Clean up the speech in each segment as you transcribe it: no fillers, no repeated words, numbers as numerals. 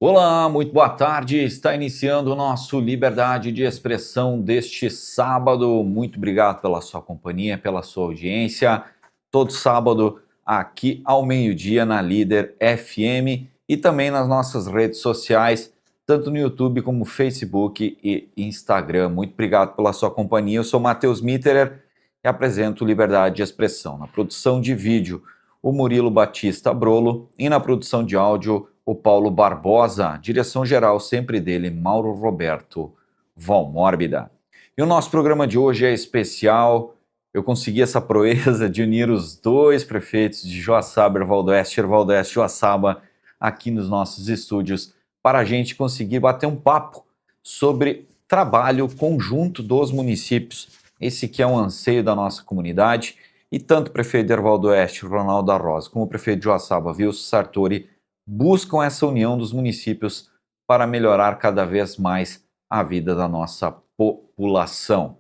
Olá, muito boa tarde. Está iniciando o nosso Liberdade de Expressão deste sábado. Muito obrigado pela sua companhia, pela sua audiência. Todo sábado aqui ao meio-dia na Líder FM e também nas nossas redes sociais, tanto no YouTube como Facebook e Instagram. Muito obrigado pela sua companhia. Eu sou Matheus Mitterer e apresento Liberdade de Expressão. Na produção de vídeo, o Murilo Batista Brolo e na produção de áudio, o Paulo Barbosa, direção-geral sempre dele, Mauro Roberto Valmórbida. E o nosso programa de hoje é especial. Eu consegui essa proeza de unir os dois prefeitos de Joaçaba, Ervaldo Oeste e Joaçaba aqui nos nossos estúdios para a gente conseguir bater um papo sobre trabalho conjunto dos municípios. Esse que é um anseio da nossa comunidade e tanto o prefeito de Ervaldo Oeste, Ronaldo da Rosa, como o prefeito de Joaçaba, Wilson Sartori, buscam essa união dos municípios para melhorar cada vez mais a vida da nossa população.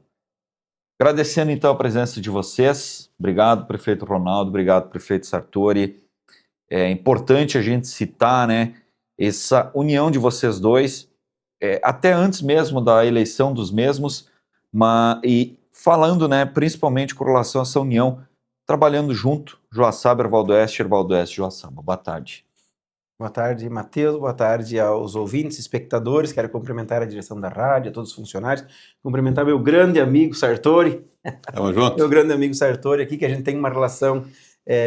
Agradecendo então a presença de vocês, obrigado prefeito Ronaldo, obrigado prefeito Sartori. É importante a gente citar, né, essa união de vocês dois, até antes mesmo da eleição dos mesmos, e falando, né, principalmente com relação a essa união, trabalhando junto, Joaçaba, Ervaldo Oeste, Joaçaba. Boa tarde. Boa tarde, Matheus. Boa tarde aos ouvintes, espectadores. Quero cumprimentar a direção da rádio, a todos os funcionários. Cumprimentar meu grande amigo Sartori. Tamo junto. Meu grande amigo Sartori aqui, que a gente tem uma relação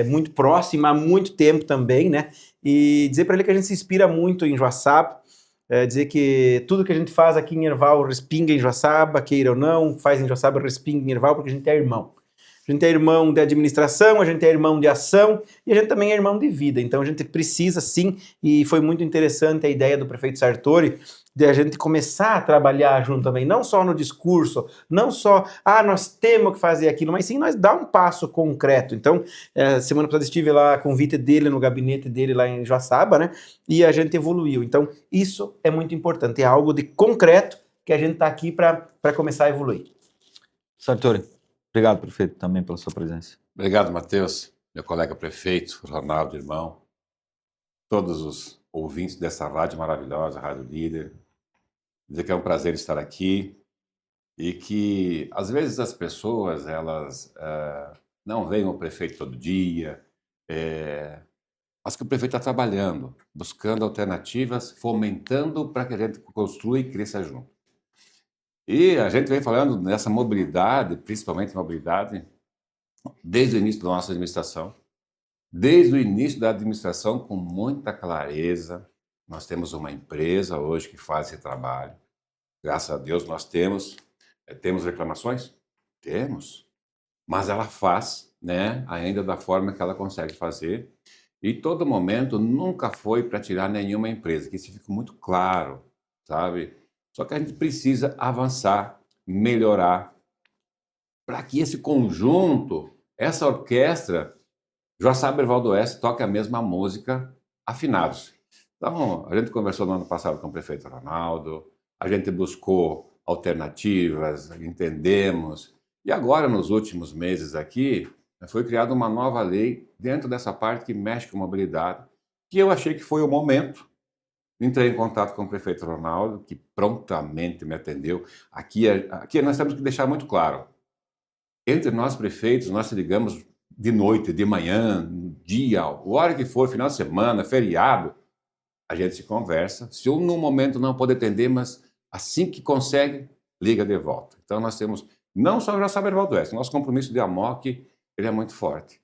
muito próxima há muito tempo também, né? E dizer para ele que a gente se inspira muito em Joaçaba. Dizer que tudo que a gente faz aqui em Erval respinga em Joaçaba, queira ou não, faz em Joaçaba, respinga em Erval, porque a gente é irmão. A gente é irmão de administração, a gente é irmão de ação e a gente também é irmão de vida. Então a gente precisa sim, e foi muito interessante a ideia do prefeito Sartori de a gente começar a trabalhar junto também, não só no discurso, não só, nós temos que fazer aquilo, mas sim nós dar um passo concreto. Então, semana passada estive lá a convite dele no gabinete dele lá em Joaçaba, né? E a gente evoluiu. Então, isso é muito importante, é algo de concreto que a gente está aqui para começar a evoluir. Sartori. Obrigado, prefeito, também pela sua presença. Obrigado, Matheus, meu colega prefeito, Ronaldo, irmão, todos os ouvintes dessa rádio maravilhosa, Rádio Líder. Dizer que é um prazer estar aqui e que, às vezes, as pessoas, elas não veem o prefeito todo dia, mas que o prefeito está trabalhando, buscando alternativas, fomentando para que a gente construa e cresça junto. E a gente vem falando nessa mobilidade, principalmente mobilidade, desde o início da nossa administração. Desde o início da administração, com muita clareza, nós temos uma empresa hoje que faz esse trabalho. Graças a Deus nós temos reclamações? Temos. Mas ela faz, né, ainda da forma que ela consegue fazer. E todo momento nunca foi para tirar nenhuma empresa, que isso fica muito claro, sabe? Só que a gente precisa avançar, melhorar, para que esse conjunto, essa orquestra, Joaçaba e Ervaldo Oeste, toque a mesma música, afinados. Então, a gente conversou no ano passado com o prefeito Ronaldo, a gente buscou alternativas, entendemos, e agora, nos últimos meses aqui, foi criada uma nova lei dentro dessa parte que mexe com mobilidade, que eu achei que foi o momento. Entrei em contato com o prefeito Ronaldo, que prontamente me atendeu. Aqui nós temos que deixar muito claro. Entre nós prefeitos, nós se ligamos de noite, de manhã, dia, a hora que for, final de semana, feriado, a gente se conversa. Se um no momento não pode atender, mas assim que consegue, liga de volta. Então nós temos, não só Joaçaba e Ervaldo Oeste, nosso compromisso de AMOC, ele é muito forte.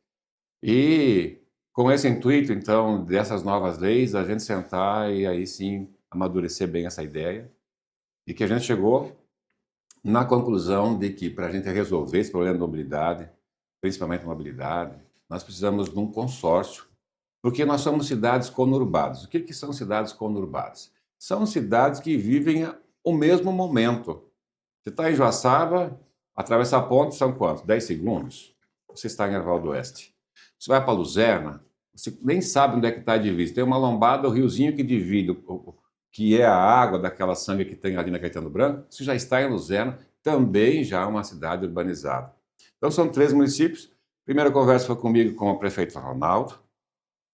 E com esse intuito, então, dessas novas leis, a gente sentar e aí sim amadurecer bem essa ideia, e que a gente chegou na conclusão de que para a gente resolver esse problema de mobilidade, principalmente mobilidade, nós precisamos de um consórcio, porque nós somos cidades conurbadas. O que são cidades conurbadas? São cidades que vivem o mesmo momento. Você está em Joaçaba, atravessar a ponte são quantos? 10 segundos? Você está em Ervaldo Oeste. Você vai para Luzerna, você nem sabe onde é que está a divisa. Tem uma lombada, o riozinho que divide, que é a água daquela sanga que tem ali na Caetano Branco. Você já está em Luzerna, também já é uma cidade urbanizada. Então são 3 municípios. A primeira conversa foi comigo com o prefeito Ronaldo.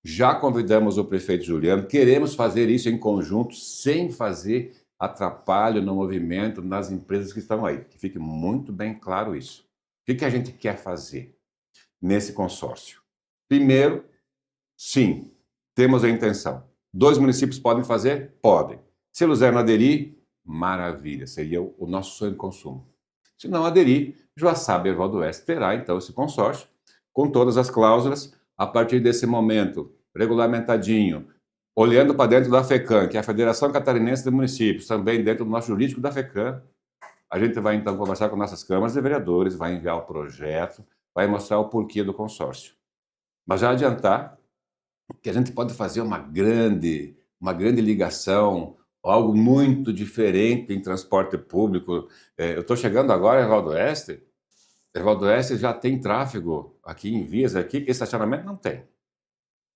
Já convidamos o prefeito Juliano, queremos fazer isso em conjunto, sem fazer atrapalho no movimento nas empresas que estão aí. Que fique muito bem claro isso. O que a gente quer fazer nesse consórcio? Primeiro, sim, temos a intenção. 2 municípios podem fazer? Podem. Se eles não aderir, maravilha, seria o nosso sonho de consumo. Se não aderir, Joaçaba e Erval do Oeste terá então esse consórcio, com todas as cláusulas, a partir desse momento, regulamentadinho, olhando para dentro da FECAM, que é a Federação Catarinense de Municípios, também dentro do nosso jurídico da FECAM, a gente vai então conversar com nossas câmaras de vereadores, vai enviar o projeto, vai mostrar o porquê do consórcio. Mas já adiantar que a gente pode fazer uma grande ligação, algo muito diferente em transporte público. Eu estou chegando agora em Erval do Oeste. Erval do Oeste já tem tráfego aqui em vias, aqui, que estacionamento não tem.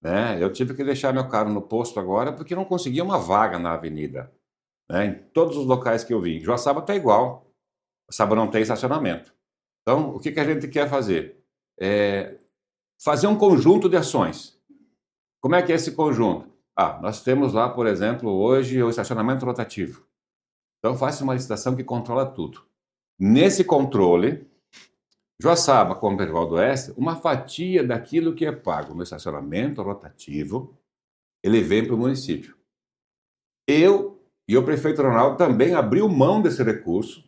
Né? Eu tive que deixar meu carro no posto agora porque não conseguia uma vaga na avenida. Né? Em todos os locais que eu vi. Joaçaba está igual. Joaçaba não tem estacionamento. Então, o que a gente quer fazer? Fazer um conjunto de ações. Como é que é esse conjunto? Nós temos lá, por exemplo, hoje o estacionamento rotativo. Então, faça uma licitação que controla tudo. Nesse controle, Joaçaba, como Erval do Oeste, uma fatia daquilo que é pago no estacionamento rotativo, ele vem para o município. Eu e o prefeito Ronaldo também abriu mão desse recurso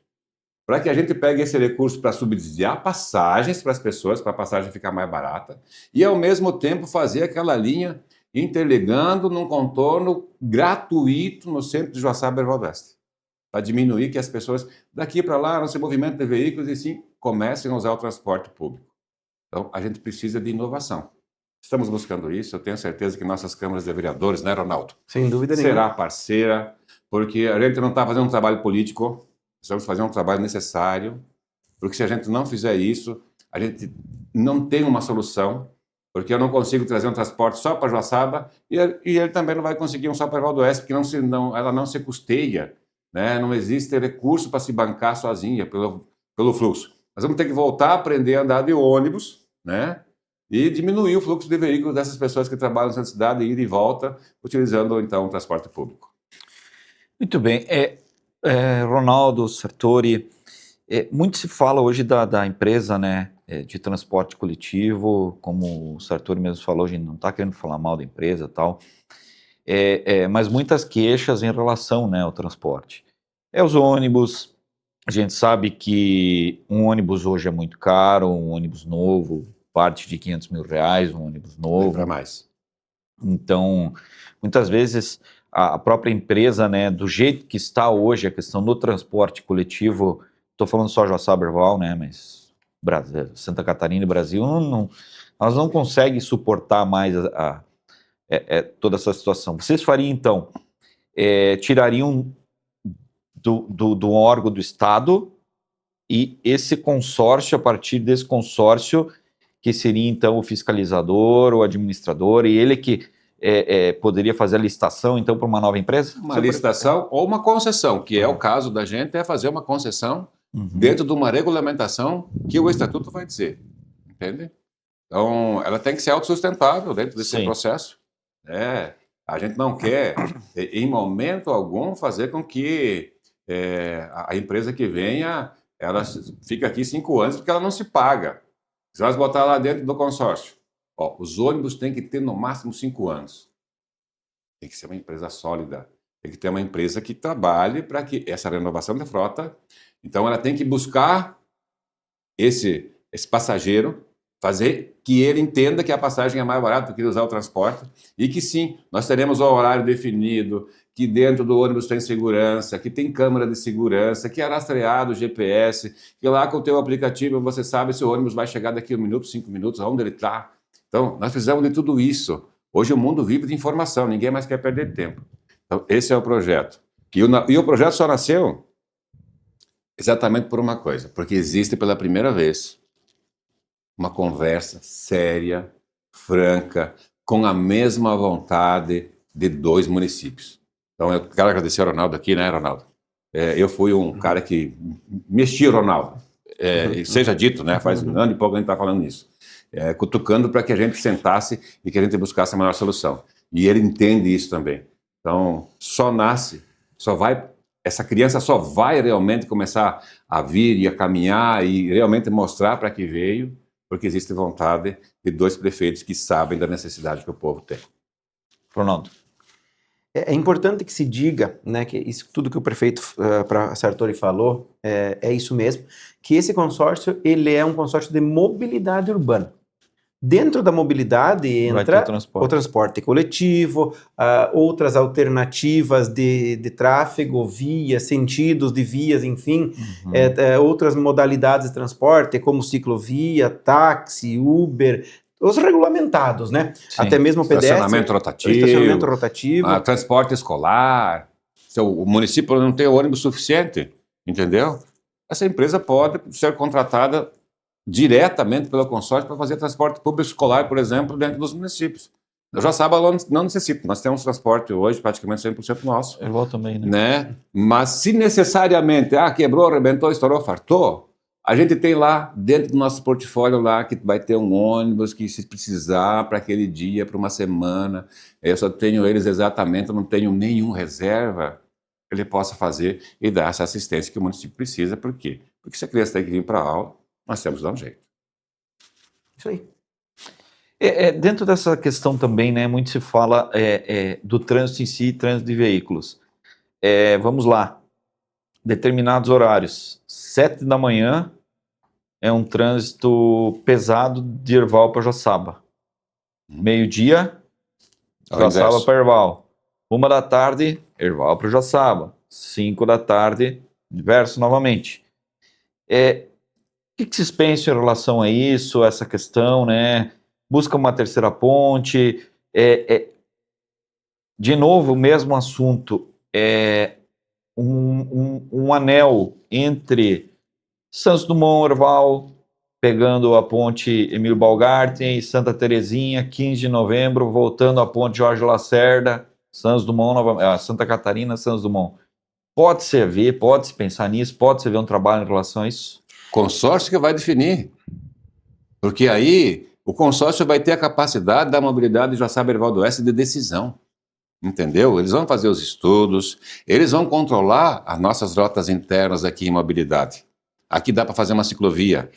para que a gente pegue esse recurso para subsidiar passagens para as pessoas, para a passagem ficar mais barata, e ao mesmo tempo fazer aquela linha interligando num contorno gratuito no centro de Joaçaba e Erval do Oeste, para diminuir que as pessoas daqui para lá não se movimentem de veículos e sim comecem a usar o transporte público. Então, a gente precisa de inovação. Estamos buscando isso, eu tenho certeza que nossas câmaras de vereadores, né, Ronaldo? Sem dúvida nenhuma. Será parceira, porque a gente não está fazendo um trabalho político, estamos fazendo um trabalho necessário, porque se a gente não fizer isso, a gente não tem uma solução, porque eu não consigo trazer um transporte só para Joaçaba e ele também não vai conseguir um só para Erval do Oeste, porque ela não se custeia, né? Não existe recurso para se bancar sozinha pelo fluxo. Nós vamos ter que voltar a aprender a andar de ônibus, né? E diminuir o fluxo de veículos dessas pessoas que trabalham na cidade, ir e volta, utilizando então o transporte público. Muito bem. Ronaldo, Sartori, muito se fala hoje da empresa, né, de transporte coletivo, como o Sartori mesmo falou, a gente não está querendo falar mal da empresa e tal, mas muitas queixas em relação, né, ao transporte. Os ônibus, a gente sabe que um ônibus hoje é muito caro, um ônibus novo, parte de R$500 mil, um ônibus novo. Para mais. Então, muitas vezes a própria empresa, né, do jeito que está hoje a questão do transporte coletivo, estou falando só Joaçaba, Erval, né, mas Santa Catarina e Brasil, elas não conseguem suportar mais toda essa situação. Vocês fariam, então, tirariam do órgão do Estado e esse consórcio, a partir desse consórcio, que seria, então, o fiscalizador, o administrador, e ele que poderia fazer a licitação, então, para uma nova empresa? Uma licitação ou uma concessão, que é o caso da gente, é fazer uma concessão dentro de uma regulamentação que o Estatuto vai dizer, entende? Então, ela tem que ser autossustentável dentro desse processo. A gente não quer, em momento algum, fazer com que a empresa que venha, ela fica aqui 5 anos porque ela não se paga. Se nós botar lá dentro do consórcio, os ônibus têm que ter no máximo 5 anos. Tem que ser uma empresa sólida. Tem que ter uma empresa que trabalhe para que essa renovação da frota, então ela tem que buscar esse passageiro, fazer que ele entenda que a passagem é mais barata do que usar o transporte e que sim, nós teremos o horário definido, que dentro do ônibus tem segurança, que tem câmera de segurança, que é rastreado o GPS, que lá com o teu aplicativo você sabe se o ônibus vai chegar daqui 1 minuto, 5 minutos, aonde ele está. Então, nós precisamos de tudo isso. Hoje o mundo vive de informação, ninguém mais quer perder tempo. Então, esse é o projeto. E o projeto só nasceu exatamente por uma coisa, porque existe pela primeira vez uma conversa séria, franca, com a mesma vontade de 2 municípios. Então, eu quero agradecer ao Ronaldo aqui, né, Ronaldo? Eu fui um cara que mexi o Ronaldo, seja dito, né, faz 1 ano e pouco a gente está falando nisso. cutucando para que a gente sentasse e que a gente buscasse a melhor solução. E ele entende isso também. Então, essa criança só vai realmente começar a vir e a caminhar e realmente mostrar para que veio, porque existe vontade de 2 prefeitos que sabem da necessidade que o povo tem. Ronaldo. É importante que se diga, né, que isso tudo que o prefeito Sartori falou é isso mesmo, que esse consórcio ele é um consórcio de mobilidade urbana. Dentro da mobilidade entra o transporte coletivo, outras alternativas de tráfego, vias, sentidos de vias, enfim, outras modalidades de transporte, como ciclovia, táxi, Uber, os regulamentados, né? Sim. Até mesmo o pedestre. Estacionamento rotativo. Transporte escolar. Se o município não tem ônibus suficiente, entendeu? Essa empresa pode ser contratada diretamente pelo consórcio para fazer transporte público escolar, por exemplo, dentro dos municípios. Eu já sabe, não necessito. Nós temos transporte hoje praticamente 100% nosso. Igual também, né? Mas se necessariamente, quebrou, arrebentou, estourou, fartou, a gente tem lá, dentro do nosso portfólio lá, que vai ter um ônibus que se precisar para aquele dia, para uma semana, eu só tenho eles exatamente, eu não tenho nenhum reserva, ele possa fazer e dar essa assistência que o município precisa. Por quê? Porque se a criança tem que vir para a aula, nós temos que dar um jeito. Isso aí. Dentro dessa questão também, né, muito se fala do trânsito em si, trânsito de veículos. Vamos lá. Determinados horários. 7 da manhã é um trânsito pesado de Herval para Joaçaba. Meio-dia, Joaçaba para Herval. 1 da tarde, Herval para Joaçaba. 5 da tarde, inverso novamente. O que vocês pensam em relação a isso, essa questão, né? Busca uma terceira ponte. De novo, o mesmo assunto. Um anel entre Santos Dumont, Herval, pegando a ponte Emílio Balgarten e Santa Terezinha, 15 de novembro, voltando à ponte Jorge Lacerda, Santos Dumont, Santa Catarina, Santos Dumont. Pode-se ver, pode-se pensar nisso, pode-se ver um trabalho em relação a isso? Consórcio que vai definir. Porque aí o consórcio vai ter a capacidade da mobilidade de Joaçaba e Herval do Oeste de decisão. Entendeu? Eles vão fazer os estudos, eles vão controlar as nossas rotas internas aqui em mobilidade. Aqui dá para fazer uma ciclovia,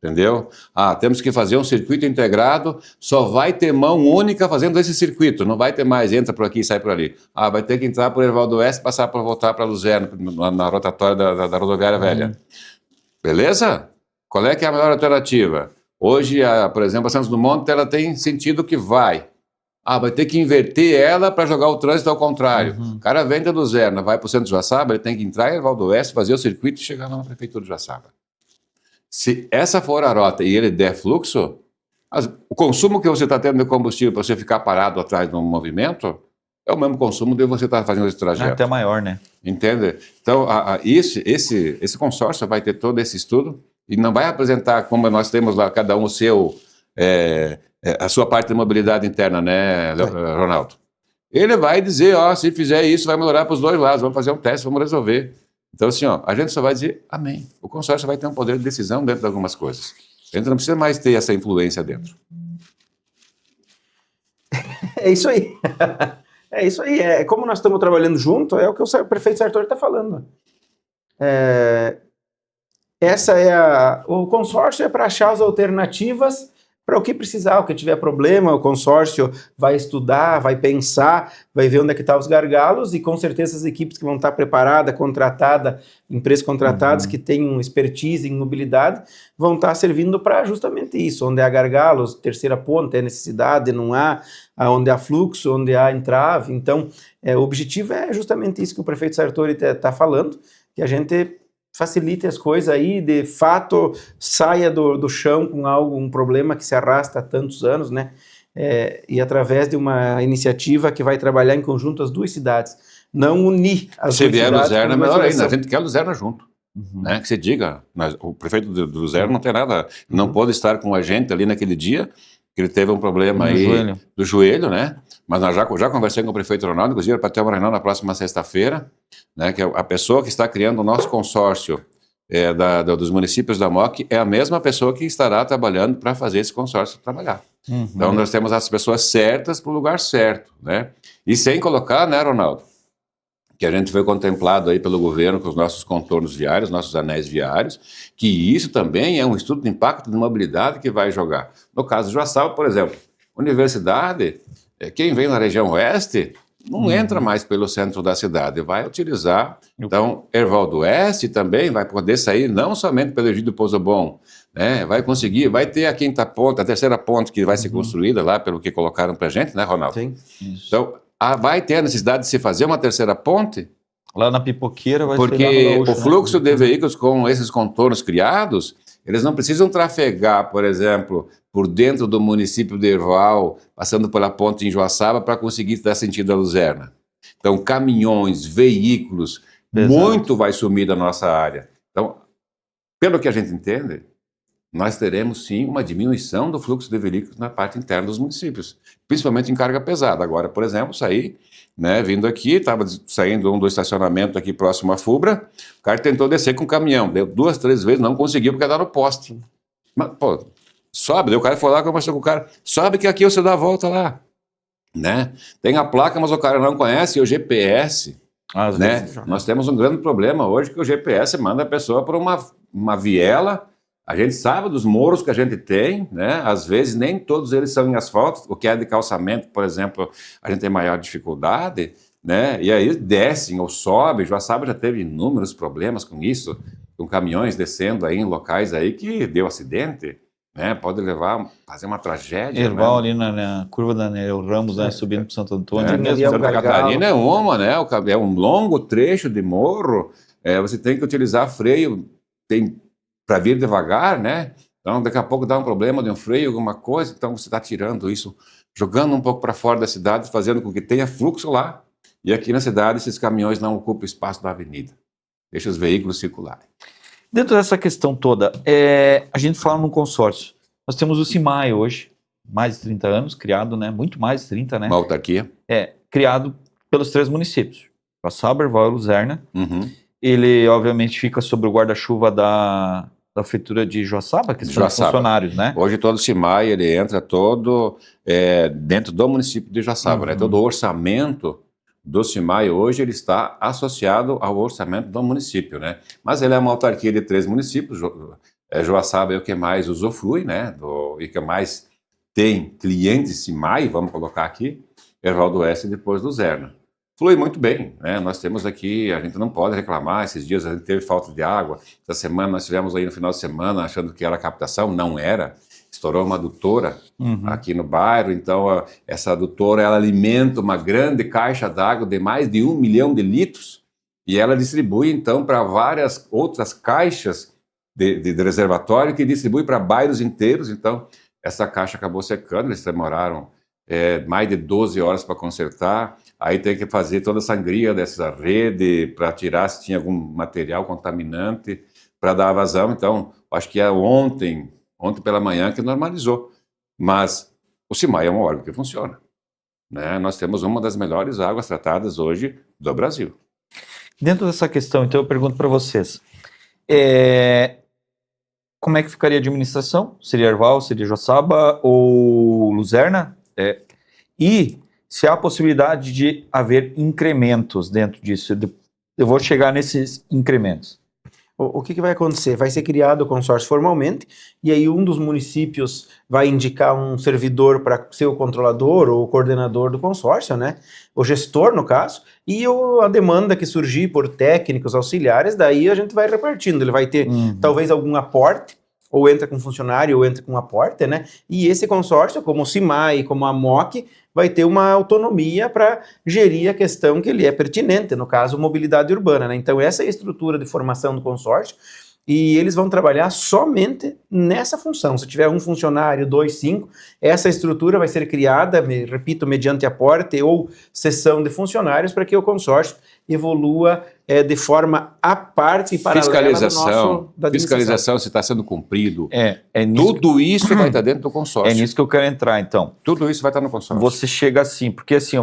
entendeu? Temos que fazer um circuito integrado, só vai ter mão única fazendo esse circuito, não vai ter mais, entra por aqui e sai por ali. Vai ter que entrar por Herval do Oeste, passar por voltar para Luzerna, na rotatória da rodoviária velha. Beleza? Qual é que é a melhor alternativa? Hoje, por exemplo, a Santos Dumont, ela tem sentido que vai. Vai ter que inverter ela para jogar o trânsito ao contrário. O cara vem da Luzerna, vai para o centro de Joaçaba, ele tem que entrar em Herval do Oeste, fazer o circuito e chegar lá na prefeitura de Joaçaba. Se essa for a rota e ele der fluxo, o consumo que você está tendo de combustível para você ficar parado atrás de um movimento é o mesmo consumo de você estar fazendo esse trajeto. Até maior, né? Entende? Então, esse consórcio vai ter todo esse estudo e não vai apresentar, como nós temos lá, cada um o seu, a sua parte de mobilidade interna, né, Ronaldo? Ele vai dizer, se fizer isso, vai melhorar para os dois lados, vamos fazer um teste, vamos resolver. Então, assim, a gente só vai dizer amém. O consórcio vai ter um poder de decisão dentro de algumas coisas. A gente não precisa mais ter essa influência dentro. É isso aí. É isso aí. Como nós estamos trabalhando junto, é o que o prefeito Sartori está falando. O consórcio é para achar as alternativas para o que precisar, o que tiver problema, o consórcio vai estudar, vai pensar, vai ver onde é que estão os gargalos e com certeza as equipes que vão estar preparadas, contratadas, empresas contratadas que tenham expertise em mobilidade, vão estar servindo para justamente isso, onde há gargalos, terceira ponta, é necessidade, não há, onde há fluxo, onde há entrave. Então, o objetivo é justamente isso que o prefeito Sartori está falando, que a gente facilite as coisas aí, de fato saia do chão com um problema que se arrasta há tantos anos, né? E através de uma iniciativa que vai trabalhar em conjunto as duas cidades, não unir as duas cidades. Se vier Luzerna, é melhor ainda, a gente quer Luzerna junto, né? Que se diga, o prefeito de Luzerna não tem nada, não pôde estar com a gente ali naquele dia, que ele teve um problema do joelho, né? Mas nós já conversei com o prefeito Ronaldo, inclusive para ter uma reunião na próxima sexta-feira, né? Que a pessoa que está criando o nosso consórcio dos municípios da MOC é a mesma pessoa que estará trabalhando para fazer esse consórcio trabalhar. Então, nós temos as pessoas certas para o lugar certo, né? E sem colocar, né, Ronaldo, que a gente foi contemplado aí pelo governo com os nossos contornos viários, nossos anéis viários, que isso também é um estudo de impacto de mobilidade que vai jogar. No caso de Joaçaba, por exemplo, universidade, quem vem na região oeste não entra mais pelo centro da cidade, vai utilizar. Então, Herval do Oeste também vai poder sair não somente pelo Egídio Pouso Bom, né? Vai ter a quinta ponte, a terceira ponte que vai ser construída lá, pelo que colocaram para a gente, né, Ronaldo? Sim. Então, vai ter a necessidade de se fazer uma terceira ponte, Lá na Pipoqueira vai ser lá no porque Gaúcho, o fluxo de veículos com esses contornos criados, eles não precisam trafegar, por exemplo, por dentro do município de Herval, passando pela ponte em Joaçaba para conseguir dar sentido à Luzerna. Então, caminhões, veículos, muito vai sumir da nossa área. Então, pelo que a gente entende, nós teremos sim uma diminuição do fluxo de veículos na parte interna dos municípios, principalmente em carga pesada. Agora, por exemplo, vindo aqui, estava saindo do estacionamento aqui próximo à Fubra, o cara tentou descer com o caminhão, deu 2, 3 vezes, não conseguiu porque era no poste. Mas, pô, sobe, daí o cara foi lá, conversou com o cara, sobe que aqui você dá a volta lá, né? Tem a placa, mas o cara não conhece o GPS, né? Nós temos um grande problema hoje que o GPS manda a pessoa para uma viela. A gente sabe dos morros que a gente tem, né? Às vezes nem todos eles são em asfalto, o que é de calçamento, por exemplo, a gente tem maior dificuldade, né? E aí descem ou sobem. Joaçaba já teve inúmeros problemas com isso, com caminhões descendo aí em locais aí que deu acidente, né? Pode fazer uma tragédia. Herval ali na curva da Nereu Ramos, né? Subindo para Santo Antônio. Santa Catarina é uma, né? É um longo trecho de morro. Você tem que utilizar freio, para vir devagar, né? Então, daqui a pouco dá um problema de um freio, alguma coisa, então você está tirando isso, jogando um pouco para fora da cidade, fazendo com que tenha fluxo lá, e aqui na cidade esses caminhões não ocupam o espaço da avenida, deixa os veículos circularem. Dentro dessa questão toda, a gente fala num consórcio. Nós temos o CIMAI hoje, mais de 30 anos, criado, né? Muito mais de 30, né? Uma autarquia. Criado pelos 3 municípios, Joaçaba, Herval e Luzerna. Ele, obviamente, fica sob o guarda-chuva da Prefeitura de Joaçaba, que são os funcionários, né? Hoje todo o CIMAI, ele entra todo dentro do município de Joaçaba, né? Todo o orçamento do CIMAI hoje ele está associado ao orçamento do município, né? Mas ele é uma autarquia de 3 municípios, Joaçaba é o que mais usufrui, né? E que mais tem clientes CIMAI, vamos colocar aqui, Herval do Oeste e depois Luzerna. Flui muito bem, né? Nós temos aqui, a gente não pode reclamar, esses dias a gente teve falta de água, essa semana nós tivemos aí no final de semana achando que era captação, não era, estourou uma adutora aqui no bairro, então essa adutora ela alimenta uma grande caixa d'água de mais de 1 milhão de litros e ela distribui então para várias outras caixas de reservatório que distribui para bairros inteiros, então essa caixa acabou secando, eles demoraram mais de 12 horas para consertar. Aí tem que fazer toda a sangria dessa rede para tirar se tinha algum material contaminante para dar vazão. Então, acho que é ontem pela manhã que normalizou. Mas o CIMAI é um órgão que funciona, né? Nós temos uma das melhores águas tratadas hoje do Brasil. Dentro dessa questão, então, eu pergunto para vocês, como é que ficaria a administração? Seria Herval, seria Joaçaba ou Luzerna? E se há a possibilidade de haver incrementos dentro disso. Eu vou chegar nesses incrementos. O que vai acontecer? Vai ser criado o consórcio formalmente, e aí um dos municípios vai indicar um servidor para ser o controlador ou o coordenador do consórcio, né? O gestor, no caso, e a demanda que surgir por técnicos auxiliares, daí a gente vai repartindo. Ele vai ter talvez algum aporte, ou entra com funcionário, ou entra com aporte, né? E esse consórcio, como o CIMAI, como a MOC, vai ter uma autonomia para gerir a questão que ele é pertinente, no caso, mobilidade urbana, né? Então, essa é a estrutura de formação do consórcio, e eles vão trabalhar somente nessa função. Se tiver um funcionário, 2, 5, essa estrutura vai ser criada, repito, mediante aporte ou cessão de funcionários, para que o consórcio evolua de forma à parte e paralela da fiscalização se está sendo cumprido. Tudo isso vai estar dentro do consórcio. É nisso que eu quero entrar, então. Tudo isso vai estar no consórcio. Você chega assim, porque assim,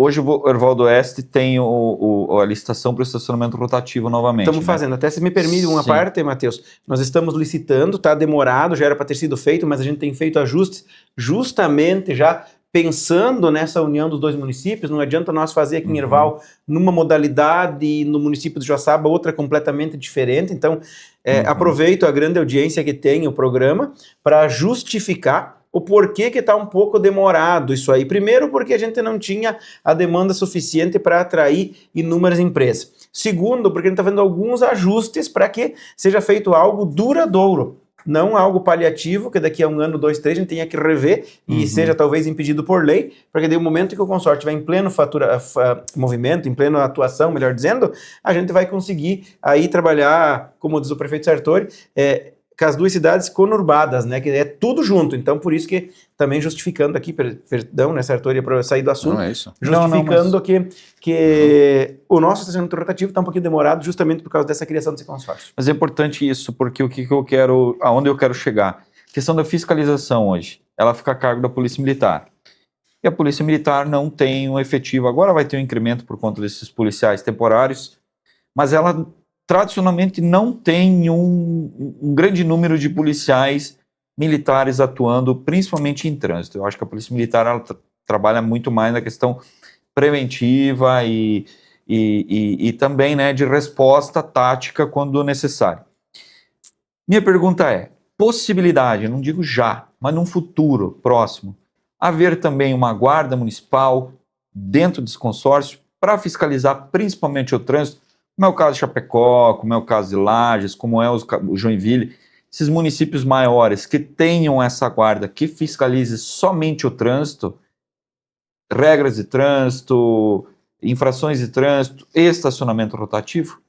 hoje o Erval do Oeste tem a licitação para o estacionamento rotativo novamente. Estamos fazendo. Até se me permite uma parte, Matheus, nós estamos licitando, está demorado, já era para ter sido feito, mas a gente tem feito ajustes justamente já pensando nessa união dos dois municípios. Não adianta nós fazer aqui em Erval numa modalidade e no município de Joaçaba outra completamente diferente. Então, aproveito a grande audiência que tem o programa para justificar o porquê que está um pouco demorado isso aí. Primeiro, porque a gente não tinha a demanda suficiente para atrair inúmeras empresas. Segundo, porque a gente está fazendo alguns ajustes para que seja feito algo duradouro. Não algo paliativo, que daqui a 1 ano, 2, 3, a gente tenha que rever e seja talvez impedido por lei, porque daí o momento que o consórcio estiver em pleno movimento, em plena atuação, melhor dizendo, a gente vai conseguir aí trabalhar, como diz o prefeito Sartori, com as duas cidades conurbadas, né, que é tudo junto. Então, por isso que também justificando aqui, perdão, né, Sartori, para sair do assunto, Não é isso. justificando que o nosso estacionamento rotativo está um pouquinho demorado justamente por causa dessa criação desse consórcio. Mas é importante isso, porque o que eu quero, aonde eu quero chegar? A questão da fiscalização hoje, ela fica a cargo da Polícia Militar. E a Polícia Militar não tem um efetivo, agora vai ter um incremento por conta desses policiais temporários, mas ela tradicionalmente não tem um grande número de policiais militares atuando, principalmente em trânsito. Eu acho que a Polícia Militar ela trabalha muito mais na questão preventiva e também, né, de resposta tática quando necessário. Minha pergunta é, possibilidade, não digo já, mas num futuro próximo, haver também uma guarda municipal dentro desse consórcio para fiscalizar principalmente o trânsito, como é o caso de Chapecó, como é o caso de Lages, como é o Joinville, esses municípios maiores que tenham essa guarda que fiscalize somente o trânsito, regras de trânsito, infrações de trânsito e estacionamento rotativo?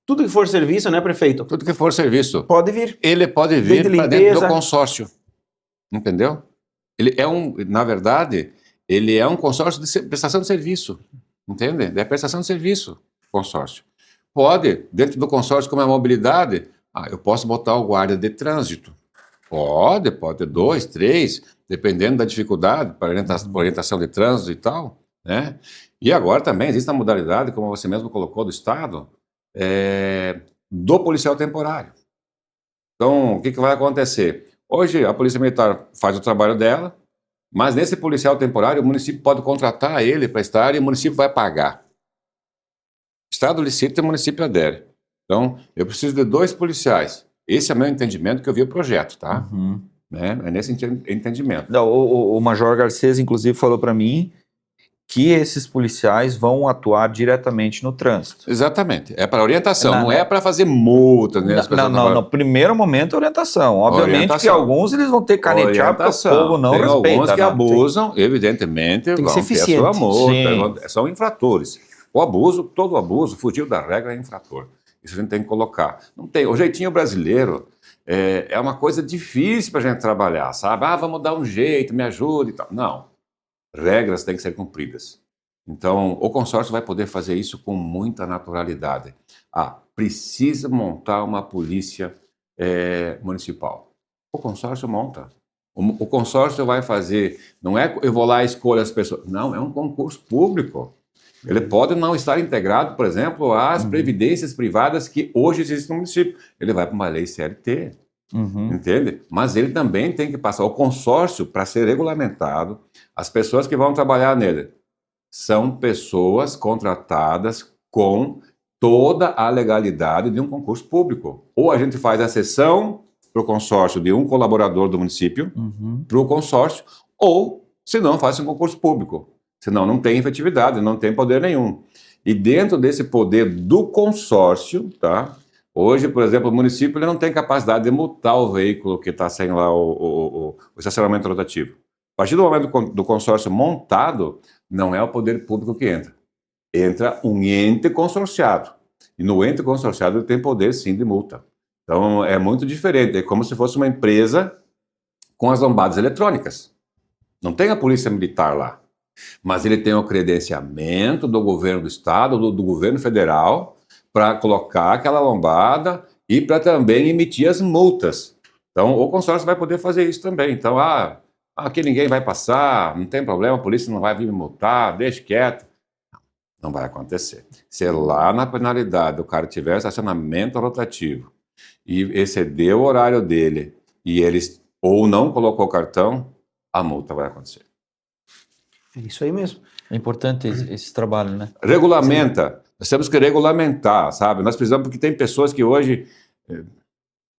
Tudo que for serviço, né, prefeito? Tudo que for serviço. Pode vir. Ele pode vir Desde para dentro limpeza. do consórcio. Entendeu? Ele é na verdade, ele é um consórcio de prestação de serviço. Entende? É prestação de serviço, consórcio. Pode, dentro do consórcio, como é a mobilidade, eu posso botar o guarda de trânsito. Pode ter 2, 3, dependendo da dificuldade, para orientação de trânsito e tal, né? E agora também existe a modalidade, como você mesmo colocou, do Estado, do policial temporário. Então, o que vai acontecer? Hoje, a Polícia Militar faz o trabalho dela, mas nesse policial temporário, o município pode contratar ele para estar e o município vai pagar. Estado licita e o município adere. Então, eu preciso de 2 policiais. Esse é o meu entendimento que eu vi o projeto, tá? É nesse entendimento. O Major Garcês, inclusive, falou para mim que esses policiais vão atuar diretamente no trânsito. Exatamente. É para orientação, não é para fazer multa. Né? Não. No primeiro momento, orientação. Obviamente que alguns eles vão ter que canetear porque o povo não tem respeita. Alguns que abusam, evidentemente, tem que vão ser eficiente. ter a sua multa. São infratores. O abuso, todo abuso, fugir da regra é infrator. Isso a gente tem que colocar. Não tem. O jeitinho brasileiro é uma coisa difícil para a gente trabalhar, sabe? Vamos dar um jeito, me ajude e tal. Não. Regras têm que ser cumpridas. Então, o consórcio vai poder fazer isso com muita naturalidade. Precisa montar uma polícia municipal. O consórcio monta. O consórcio vai fazer, não é eu vou lá e escolho as pessoas. Não, é um concurso público. Ele pode não estar integrado, por exemplo, às previdências privadas que hoje existem no município. Ele vai para uma lei CLT, entende? Mas ele também tem que passar o consórcio para ser regulamentado. As pessoas que vão trabalhar nele são pessoas contratadas com toda a legalidade de um concurso público. Ou a gente faz a cessão para o consórcio de um colaborador do município para o consórcio, ou, se não, faz um concurso público. Senão não tem efetividade, não tem poder nenhum. E dentro desse poder do consórcio, tá? Hoje, por exemplo, o município ele não tem capacidade de multar o veículo que está sem lá o estacionamento rotativo. A partir do momento do consórcio montado, não é o poder público que entra. Entra um ente consorciado. E no ente consorciado ele tem poder, sim, de multa. Então, é muito diferente. É como se fosse uma empresa com as lombadas eletrônicas. Não tem a polícia militar lá. Mas ele tem o credenciamento do governo do estado, do governo federal, para colocar aquela lombada e para também emitir as multas. Então, o consórcio vai poder fazer isso também. Então, aqui ninguém vai passar, não tem problema, a polícia não vai vir me multar, deixa quieto. Não vai acontecer. Se lá na penalidade o cara tiver estacionamento rotativo e exceder o horário dele e eles ou não colocou o cartão, a multa vai acontecer. É isso aí mesmo. É importante esse trabalho, né? Regulamenta. Nós temos que regulamentar, sabe? Nós precisamos, porque tem pessoas que hoje...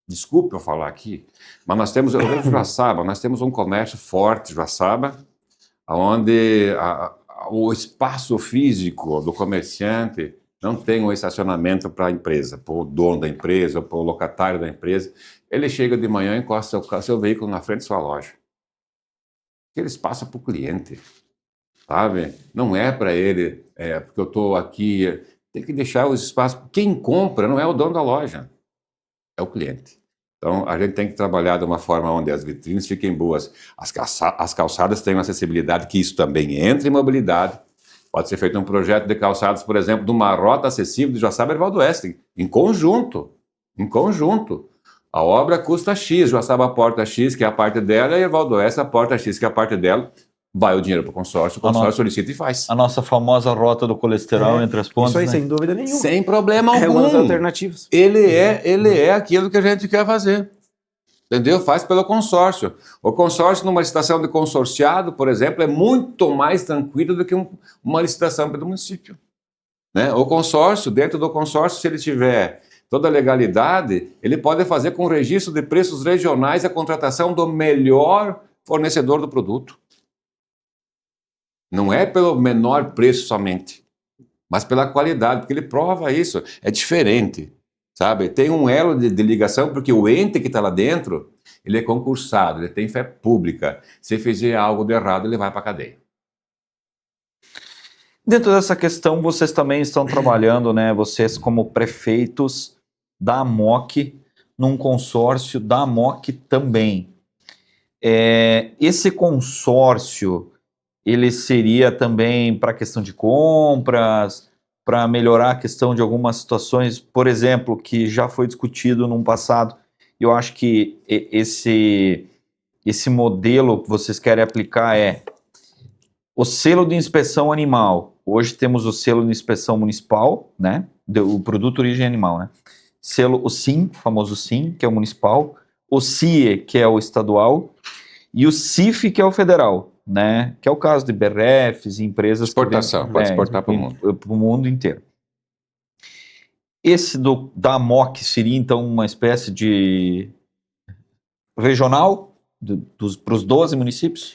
Desculpe eu falar aqui, mas nós temos, eu vejo Joaçaba, nós temos um comércio forte, Joaçaba, onde o espaço físico do comerciante não tem um estacionamento para a empresa, para o dono da empresa, para o locatário da empresa. Ele chega de manhã e encosta seu veículo na frente da sua loja. Aquele espaço é para o cliente, sabe? Não é para ele, porque eu estou aqui. Tem que deixar os espaços. Quem compra não é o dono da loja, é o cliente. Então, a gente tem que trabalhar de uma forma onde as vitrines fiquem boas, as calçadas tenham acessibilidade, que isso também entra em mobilidade. Pode ser feito um projeto de calçadas, por exemplo, de uma rota acessível de Joaçaba e Erval do Oeste, em conjunto. A obra custa X, Joaçaba aporta X, que é a parte dela, e Erval do Oeste aporta X, que é a parte dela. Vai o dinheiro para o consórcio solicita e faz. A nossa famosa rota do colesterol entre as pontas. Isso aí, né? sem dúvida nenhuma. Sem problema algum. É uma das alternativas. Ele é aquilo que a gente quer fazer. Entendeu? Faz pelo consórcio. O consórcio, numa licitação de consorciado, por exemplo, é muito mais tranquilo do que uma licitação pelo município. Né? O consórcio, dentro do consórcio, se ele tiver toda a legalidade, ele pode fazer com o registro de preços regionais a contratação do melhor fornecedor do produto. Não é pelo menor preço somente, mas pela qualidade, porque ele prova isso. É diferente, sabe? Tem um elo de ligação, porque o ente que está lá dentro, ele é concursado, ele tem fé pública. Se fizer algo de errado, ele vai para a cadeia. Dentro dessa questão, vocês também estão trabalhando, né? Vocês como prefeitos da AMOC, num consórcio da AMOC também. Esse consórcio, ele seria também para a questão de compras, para melhorar a questão de algumas situações, por exemplo, que já foi discutido num passado. Eu acho que esse modelo que vocês querem aplicar é o selo de inspeção animal. Hoje temos o selo de inspeção municipal, né? O produto origem animal, né? O SIM, o famoso SIM, que é o municipal, o CIE, que é o estadual, e o CIF, que é o federal. Né? Que é o caso de BRFs e empresas... Exportação, pode exportar para o mundo. Para o mundo inteiro. Esse da AMOC seria, então, uma espécie de regional para os 12 municípios?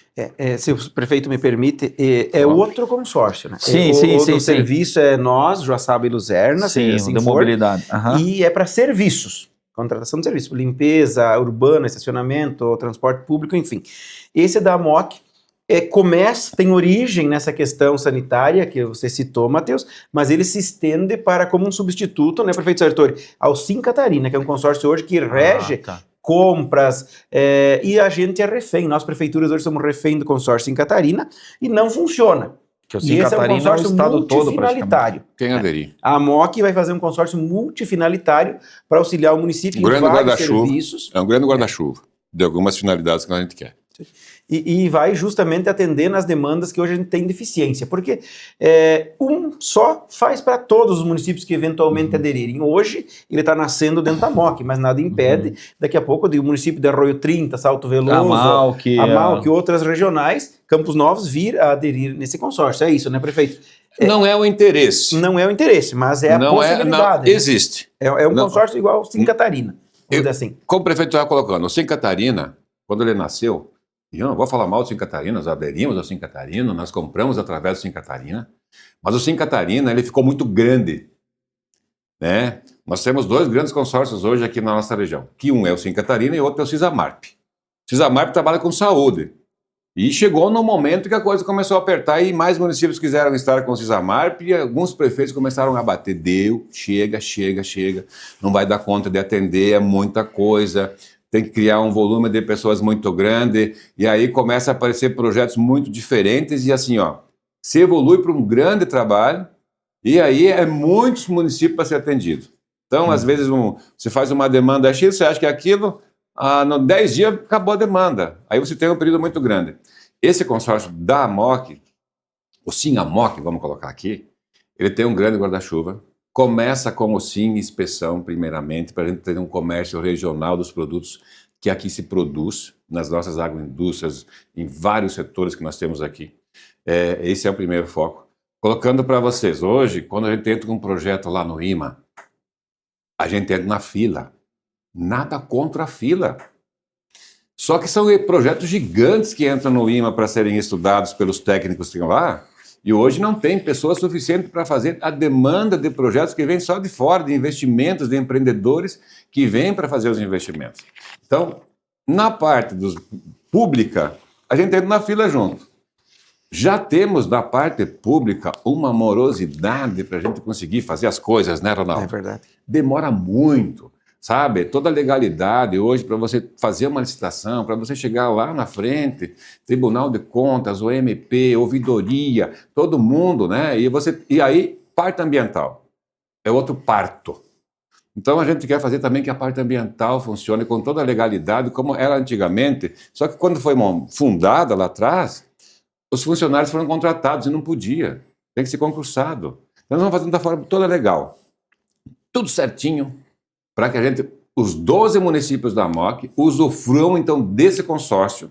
Se o prefeito me permite, outro consórcio, né? Sim, o serviço é nós, Joaçaba e Luzerna, sim, assim da mobilidade. E é para serviços. Contratação de serviço, limpeza urbana, estacionamento, transporte público, enfim. Esse da AMOC tem origem nessa questão sanitária que você citou, Matheus, mas ele se estende para como um substituto, né, prefeito Sartori, ao Sim Catarina, que é um consórcio hoje que rege compras, e a gente é refém. Nós, prefeituras, hoje somos refém do consórcio Sim Catarina e não funciona. Que o Sim Catarina é um consórcio multifinalitário. Quem aderir? A AMOC vai fazer um consórcio multifinalitário para auxiliar o município em vários serviços. É um grande guarda-chuva de algumas finalidades que a gente quer. E vai justamente atender nas demandas que hoje a gente tem deficiência, porque um só faz para todos os municípios que eventualmente aderirem. Hoje ele está nascendo dentro da AMOC, mas nada impede daqui a pouco o município de Arroio 30, Salto Veloso, Amalc e outras regionais, Campos Novos, vir a aderir nesse consórcio. É isso, né, prefeito? Não é o interesse. Não é o interesse, mas é a possibilidade. Não, existe. É um consórcio igual ao Sim Catarina, vamos dizer assim. Como o prefeito estava colocando, o Sim Catarina, quando ele nasceu, e eu não vou falar mal do Sim Catarina, nós aderimos ao Sim Catarina, nós compramos através do Sim Catarina, mas o Sim Catarina ele ficou muito grande. Né? Nós temos 2 grandes consórcios hoje aqui na nossa região, que um é o Sim Catarina e o outro é o Cisamarp. O Cisamarp trabalha com saúde. E chegou no momento que a coisa começou a apertar e mais municípios quiseram estar com o Cisamarp e alguns prefeitos começaram a bater. Chega, não vai dar conta de atender, é muita coisa... Tem que criar um volume de pessoas muito grande, e aí começa a aparecer projetos muito diferentes, e assim, se evolui para um grande trabalho, e aí é muitos municípios para ser atendido. Então, às vezes, você faz uma demanda X, você acha que aquilo, em 10 dias acabou a demanda. Aí você tem um período muito grande. Esse consórcio da AMOC, o Sim AMOC, vamos colocar aqui, Ele tem um grande guarda-chuva. Começa como sim inspeção, primeiramente, para a gente ter um comércio regional dos produtos que aqui se produz, nas nossas agroindústrias, em vários setores que nós temos aqui. Esse é o primeiro foco. Colocando para vocês, hoje, quando a gente entra com um projeto lá no IMA, a gente entra na fila. Nada contra a fila. Só que são projetos gigantes que entram no IMA para serem estudados pelos técnicos que estão lá, e hoje não tem pessoas suficientes para fazer a demanda de projetos que vêm só de fora, de investimentos, de empreendedores que vêm para fazer os investimentos. Então, na parte pública, a gente entra na fila junto. Já temos da parte pública uma morosidade para a gente conseguir fazer as coisas, né, Ronaldo? É verdade. Demora muito, sabe? Toda a legalidade hoje para você fazer uma licitação, para você chegar lá na frente, Tribunal de Contas, OMP, ouvidoria, todo mundo, né? E aí, parte ambiental. É outro parto. Então a gente quer fazer também que a parte ambiental funcione com toda a legalidade, como era antigamente. Só que quando foi fundada lá atrás, os funcionários foram contratados e não podia. Tem que ser concursado. Nós vamos fazendo da forma toda legal. Tudo certinho, para que os 12 municípios da MOC usufruam, então, desse consórcio.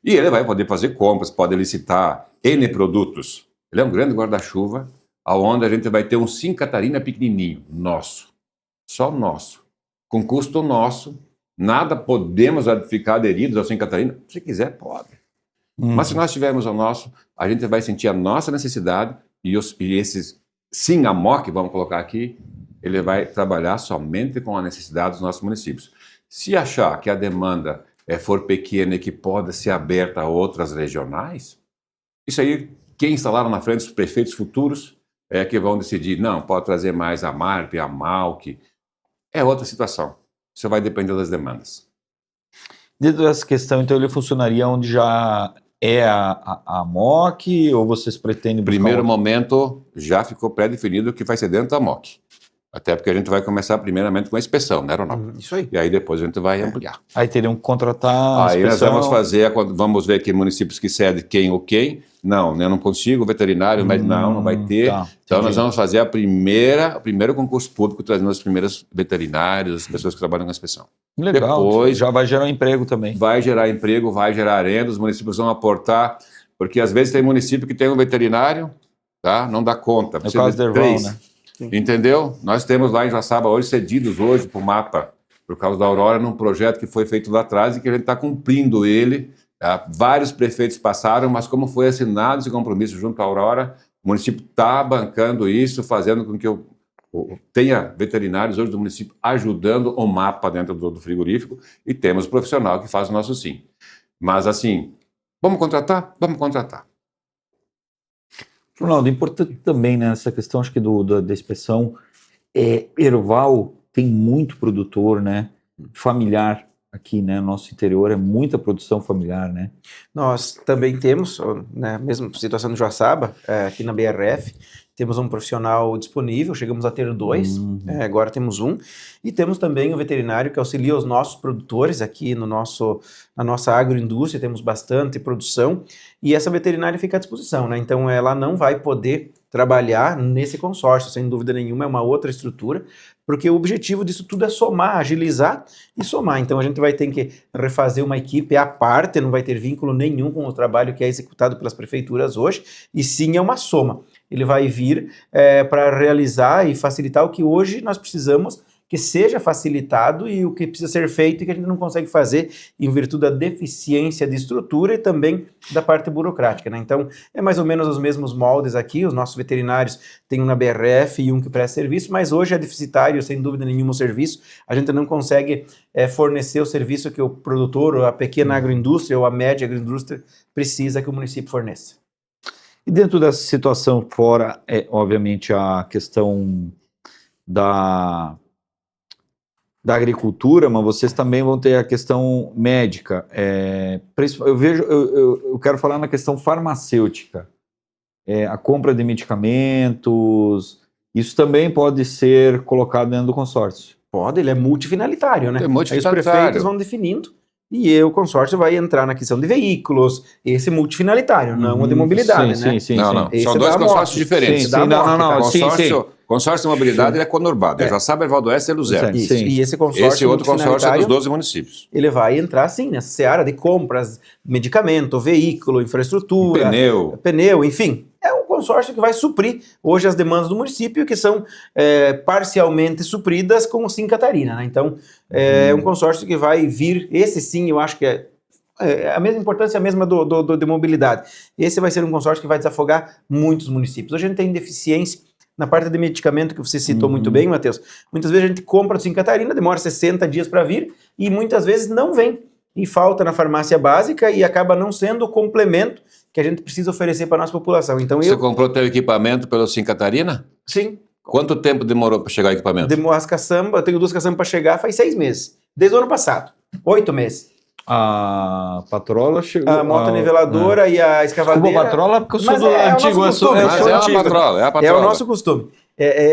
E ele vai poder fazer compras, pode licitar N produtos. Ele é um grande guarda-chuva, onde a gente vai ter um Sim Catarina pequenininho, nosso. Só nosso. Com custo nosso. Nada podemos ficar aderidos ao Sim Catarina. Se quiser, pode. Mas se nós tivermos o nosso, a gente vai sentir a nossa necessidade e esses Sim a MOC, vamos colocar aqui, ele vai trabalhar somente com a necessidade dos nossos municípios. Se achar que a demanda for pequena e que pode ser aberta a outras regionais, isso aí, quem está lá na frente, os prefeitos futuros, que vão decidir, não, pode trazer mais a MARP, a MAUC, é outra situação. Isso vai depender das demandas. Dentro dessa questão, então, ele funcionaria onde já é a MOC, ou vocês pretendem buscar Primeiro momento, já ficou pré-definido que vai ser dentro da MOC. Até porque a gente vai começar primeiramente com a inspeção, né, Ronaldo? Isso aí. E aí depois a gente vai ampliar. Aí teriam que contratar Aí inspeção. nós vamos ver que municípios que cedem quem ou quem. Não, eu não consigo, veterinário, mas não vai ter. Tá, então nós vamos fazer o primeiro concurso público, trazendo os primeiros veterinários, as pessoas que trabalham com a inspeção. Legal, Depois já vai gerar um emprego também. vai gerar emprego, vai gerar renda, os municípios vão aportar, porque às vezes tem município que tem um veterinário, tá? Não dá conta. No caso do Erval, né? Entendeu? Nós temos lá em Joaçaba hoje cedidos hoje para o MAPA, por causa da Aurora, num projeto que foi feito lá atrás e que a gente está cumprindo ele. Tá? Vários prefeitos passaram, mas como foi assinado esse compromisso junto à Aurora, o município está bancando isso, fazendo com que eu tenha veterinários hoje do município ajudando o MAPA dentro do frigorífico e temos profissional que faz o nosso sim. Mas assim, vamos contratar? Vamos contratar. Ronaldo, importante também nessa questão, acho que da inspeção, Erval tem muito produtor, né, familiar aqui, né, nosso interior é muita produção familiar, né? Nós também temos, né, mesma situação do Joaçaba, aqui na BRF, temos um profissional disponível, chegamos a ter 2, agora temos 1, e temos também um veterinário que auxilia os nossos produtores aqui na nossa agroindústria, temos bastante produção, e essa veterinária fica à disposição, né? Então ela não vai poder trabalhar nesse consórcio, sem dúvida nenhuma, é uma outra estrutura, porque o objetivo disso tudo é somar, agilizar e somar. Então a gente vai ter que refazer uma equipe à parte, não vai ter vínculo nenhum com o trabalho que é executado pelas prefeituras hoje, e sim é uma soma. Ele vai vir para realizar e facilitar o que hoje nós precisamos que seja facilitado e o que precisa ser feito e que a gente não consegue fazer em virtude da deficiência de estrutura e também da parte burocrática, né? Então, é mais ou menos os mesmos moldes aqui, os nossos veterinários têm um na BRF e um que presta serviço, mas hoje é deficitário, sem dúvida nenhuma, o serviço. A gente não consegue fornecer o serviço que o produtor, ou a pequena agroindústria ou a média agroindústria precisa que o município forneça. E dentro dessa situação, fora, obviamente, a questão da agricultura, mas vocês também vão ter a questão médica. Eu quero falar na questão farmacêutica. A compra de medicamentos, isso também pode ser colocado dentro do consórcio. Pode, ele é multifinalitário, né? É multifinalitário. Aí os prefeitos vão definindo e o consórcio vai entrar na questão de veículos, esse multifinalitário, não o de mobilidade, né? Sim, Não. Esse São é dois da consórcios moto. diferentes. Sim, não. Consórcio de mobilidade ele é conurbado. É. Já sabe, Ervaldo Oeste é do zero. Isso. Sim. E esse consórcio Esse outro consórcio é multifinalitário, dos 12 municípios. ele vai entrar, sim, nessa seara de compras, medicamento, veículo, infraestrutura, Pneu. enfim. É um consórcio que vai suprir hoje as demandas do município, que são parcialmente supridas com o Sim Catarina, né? Então, é um consórcio que vai vir, esse sim, eu acho que é a mesma importância, a mesma de mobilidade. Esse vai ser um consórcio que vai desafogar muitos municípios. Hoje a gente tem deficiência na parte de medicamento, que você citou muito bem, Matheus. Muitas vezes a gente compra o Sim Catarina, demora 60 dias para vir, e muitas vezes não vem. E falta na farmácia básica e acaba não sendo o complemento que a gente precisa oferecer para a nossa população. Então Você comprou teu equipamento pelo Sim Catarina? Sim. Quanto tempo demorou para chegar o equipamento? Demorou as caçambas, eu tenho 2 caçambas para chegar faz 6 meses. Desde o ano passado. 8 meses. A patrola chegou. A moto niveladora e a escavadeira. Desculpa, patrola, porque eu sou Mas do é o antigo. nosso costume, Eu mas sou é a antigo. patrola, é a patrola. É o nosso costume.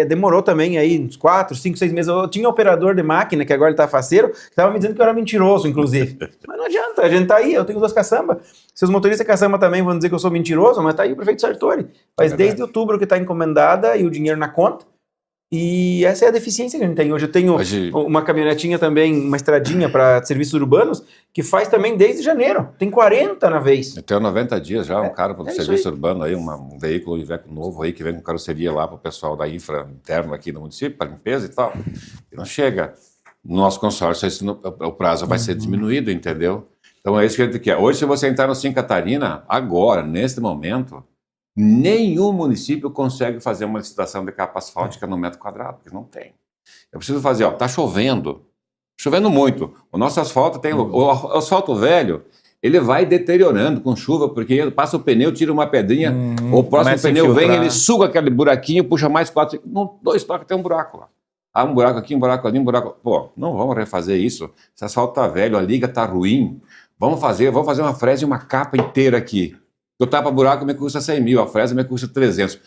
Demorou também aí uns 4, 5, 6 meses. Eu tinha um operador de máquina, que agora ele tá faceiro, que estava me dizendo que eu era mentiroso, inclusive. Mas não adianta, a gente tá aí, eu tenho 2 caçambas. Seus motoristas caçamba também vão dizer que eu sou mentiroso, mas tá aí o prefeito Sartori. Faz desde outubro que tá encomendada e o dinheiro na conta. E essa é a deficiência que a gente tem. Hoje eu tenho uma caminhonetinha também, uma estradinha para serviços urbanos, que faz também desde janeiro. Tem 40 na vez. Eu tenho 90 dias já, um cara para o serviço aí. urbano, aí, um veículo Iveco novo aí, que vem com carroceria lá para o pessoal da infra interno aqui no município, para limpeza e tal. E não chega. No nosso consórcio, o prazo vai ser diminuído, entendeu? Então é isso que a gente quer. Hoje, se você entrar no Sim Catarina, agora, neste momento, nenhum município consegue fazer uma licitação de capa asfáltica no metro quadrado, porque não tem. Eu preciso fazer, tá chovendo muito. O nosso asfalto tem, o asfalto velho, ele vai deteriorando com chuva, porque passa o pneu, tira uma pedrinha, o próximo pneu vem, ele suga aquele buraquinho, puxa mais 4, 5, 2 toques, tem um buraco lá. Um buraco aqui, um buraco ali, um buraco... Pô, não vamos refazer isso. Esse asfalto tá velho, a liga tá ruim. Vamos fazer uma frese e uma capa inteira aqui. O tapa-buraco me custa 100 mil, a fresa me custa 300,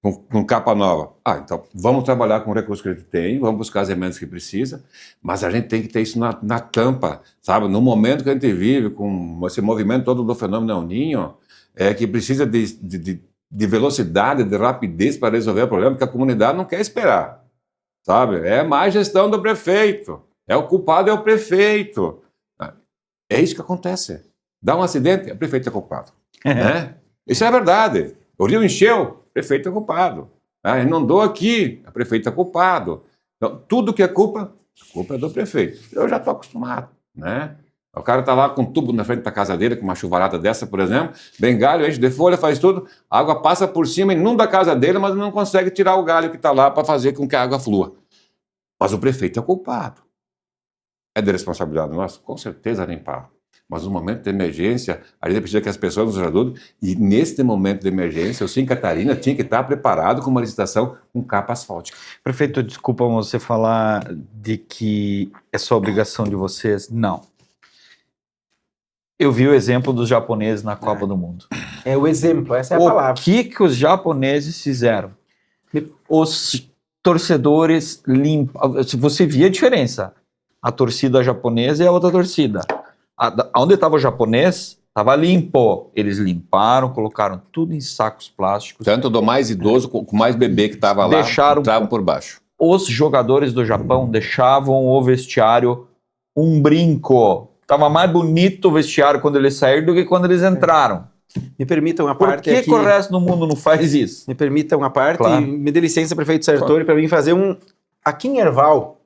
com capa nova. Então vamos trabalhar com o recurso que a gente tem, vamos buscar as emendas que precisa, mas a gente tem que ter isso na tampa, sabe? No momento que a gente vive, com esse movimento todo do fenômeno El Niño, que precisa de velocidade, de rapidez para resolver o problema, porque a comunidade não quer esperar, sabe? É mais gestão do prefeito, o culpado é o prefeito. É isso que acontece. Dá um acidente, o prefeito é culpado. Né? Isso é verdade. O rio encheu, o prefeito é culpado. Inundou aqui, o prefeito é culpado. Então, tudo que é culpa, a culpa é do prefeito. Eu já estou acostumado. Né? O cara está lá com um tubo na frente da casa dele, com uma chuvarada dessa, por exemplo, bem galho, enche de folha, faz tudo, a água passa por cima, inunda a casa dele, mas não consegue tirar o galho que está lá para fazer com que a água flua. Mas o prefeito é culpado. É de responsabilidade nossa? Com certeza limpar. Mas no momento de emergência, a gente precisa que as pessoas nos ajudem. E neste momento de emergência, o Sim Catarina tinha que estar preparado com uma licitação com capa asfáltica. Prefeito, desculpa você falar de que é só obrigação de vocês. Não. Eu vi o exemplo dos japoneses na Copa do Mundo. É o exemplo, essa é a palavra. O que os japoneses fizeram? Os torcedores limpam. Você via a diferença. A torcida japonesa e a outra torcida. Onde estava o japonês, estava limpo. Eles limparam, colocaram tudo em sacos plásticos. Tanto do mais idoso com mais bebê que estava lá, entravam por baixo. Os jogadores do Japão deixavam o vestiário um brinco. Estava mais bonito o vestiário quando eles saíram do que quando eles entraram. Me permitam uma parte aqui... Por que o resto do mundo não faz isso? Me permitam uma parte, claro. Me dê licença, prefeito Sartori, para mim fazer um... Aqui em Erval,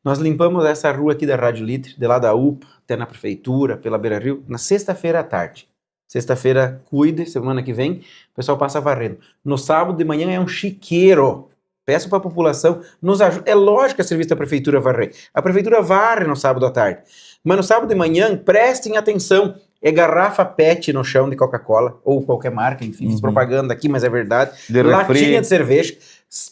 nós limpamos essa rua aqui da Rádio Líder, de lá da UPA, até na prefeitura, pela Beira Rio, na sexta-feira à tarde. Sexta-feira, cuide, semana que vem, o pessoal passa varrendo. No sábado de manhã é um chiqueiro. Peço para a população, nos ajude. É lógico que é serviço da prefeitura varrer. A prefeitura varre no sábado à tarde. Mas no sábado de manhã, prestem atenção. É garrafa PET no chão de Coca-Cola, ou qualquer marca, enfim, fiz propaganda aqui, mas é verdade. Latinha de cerveja,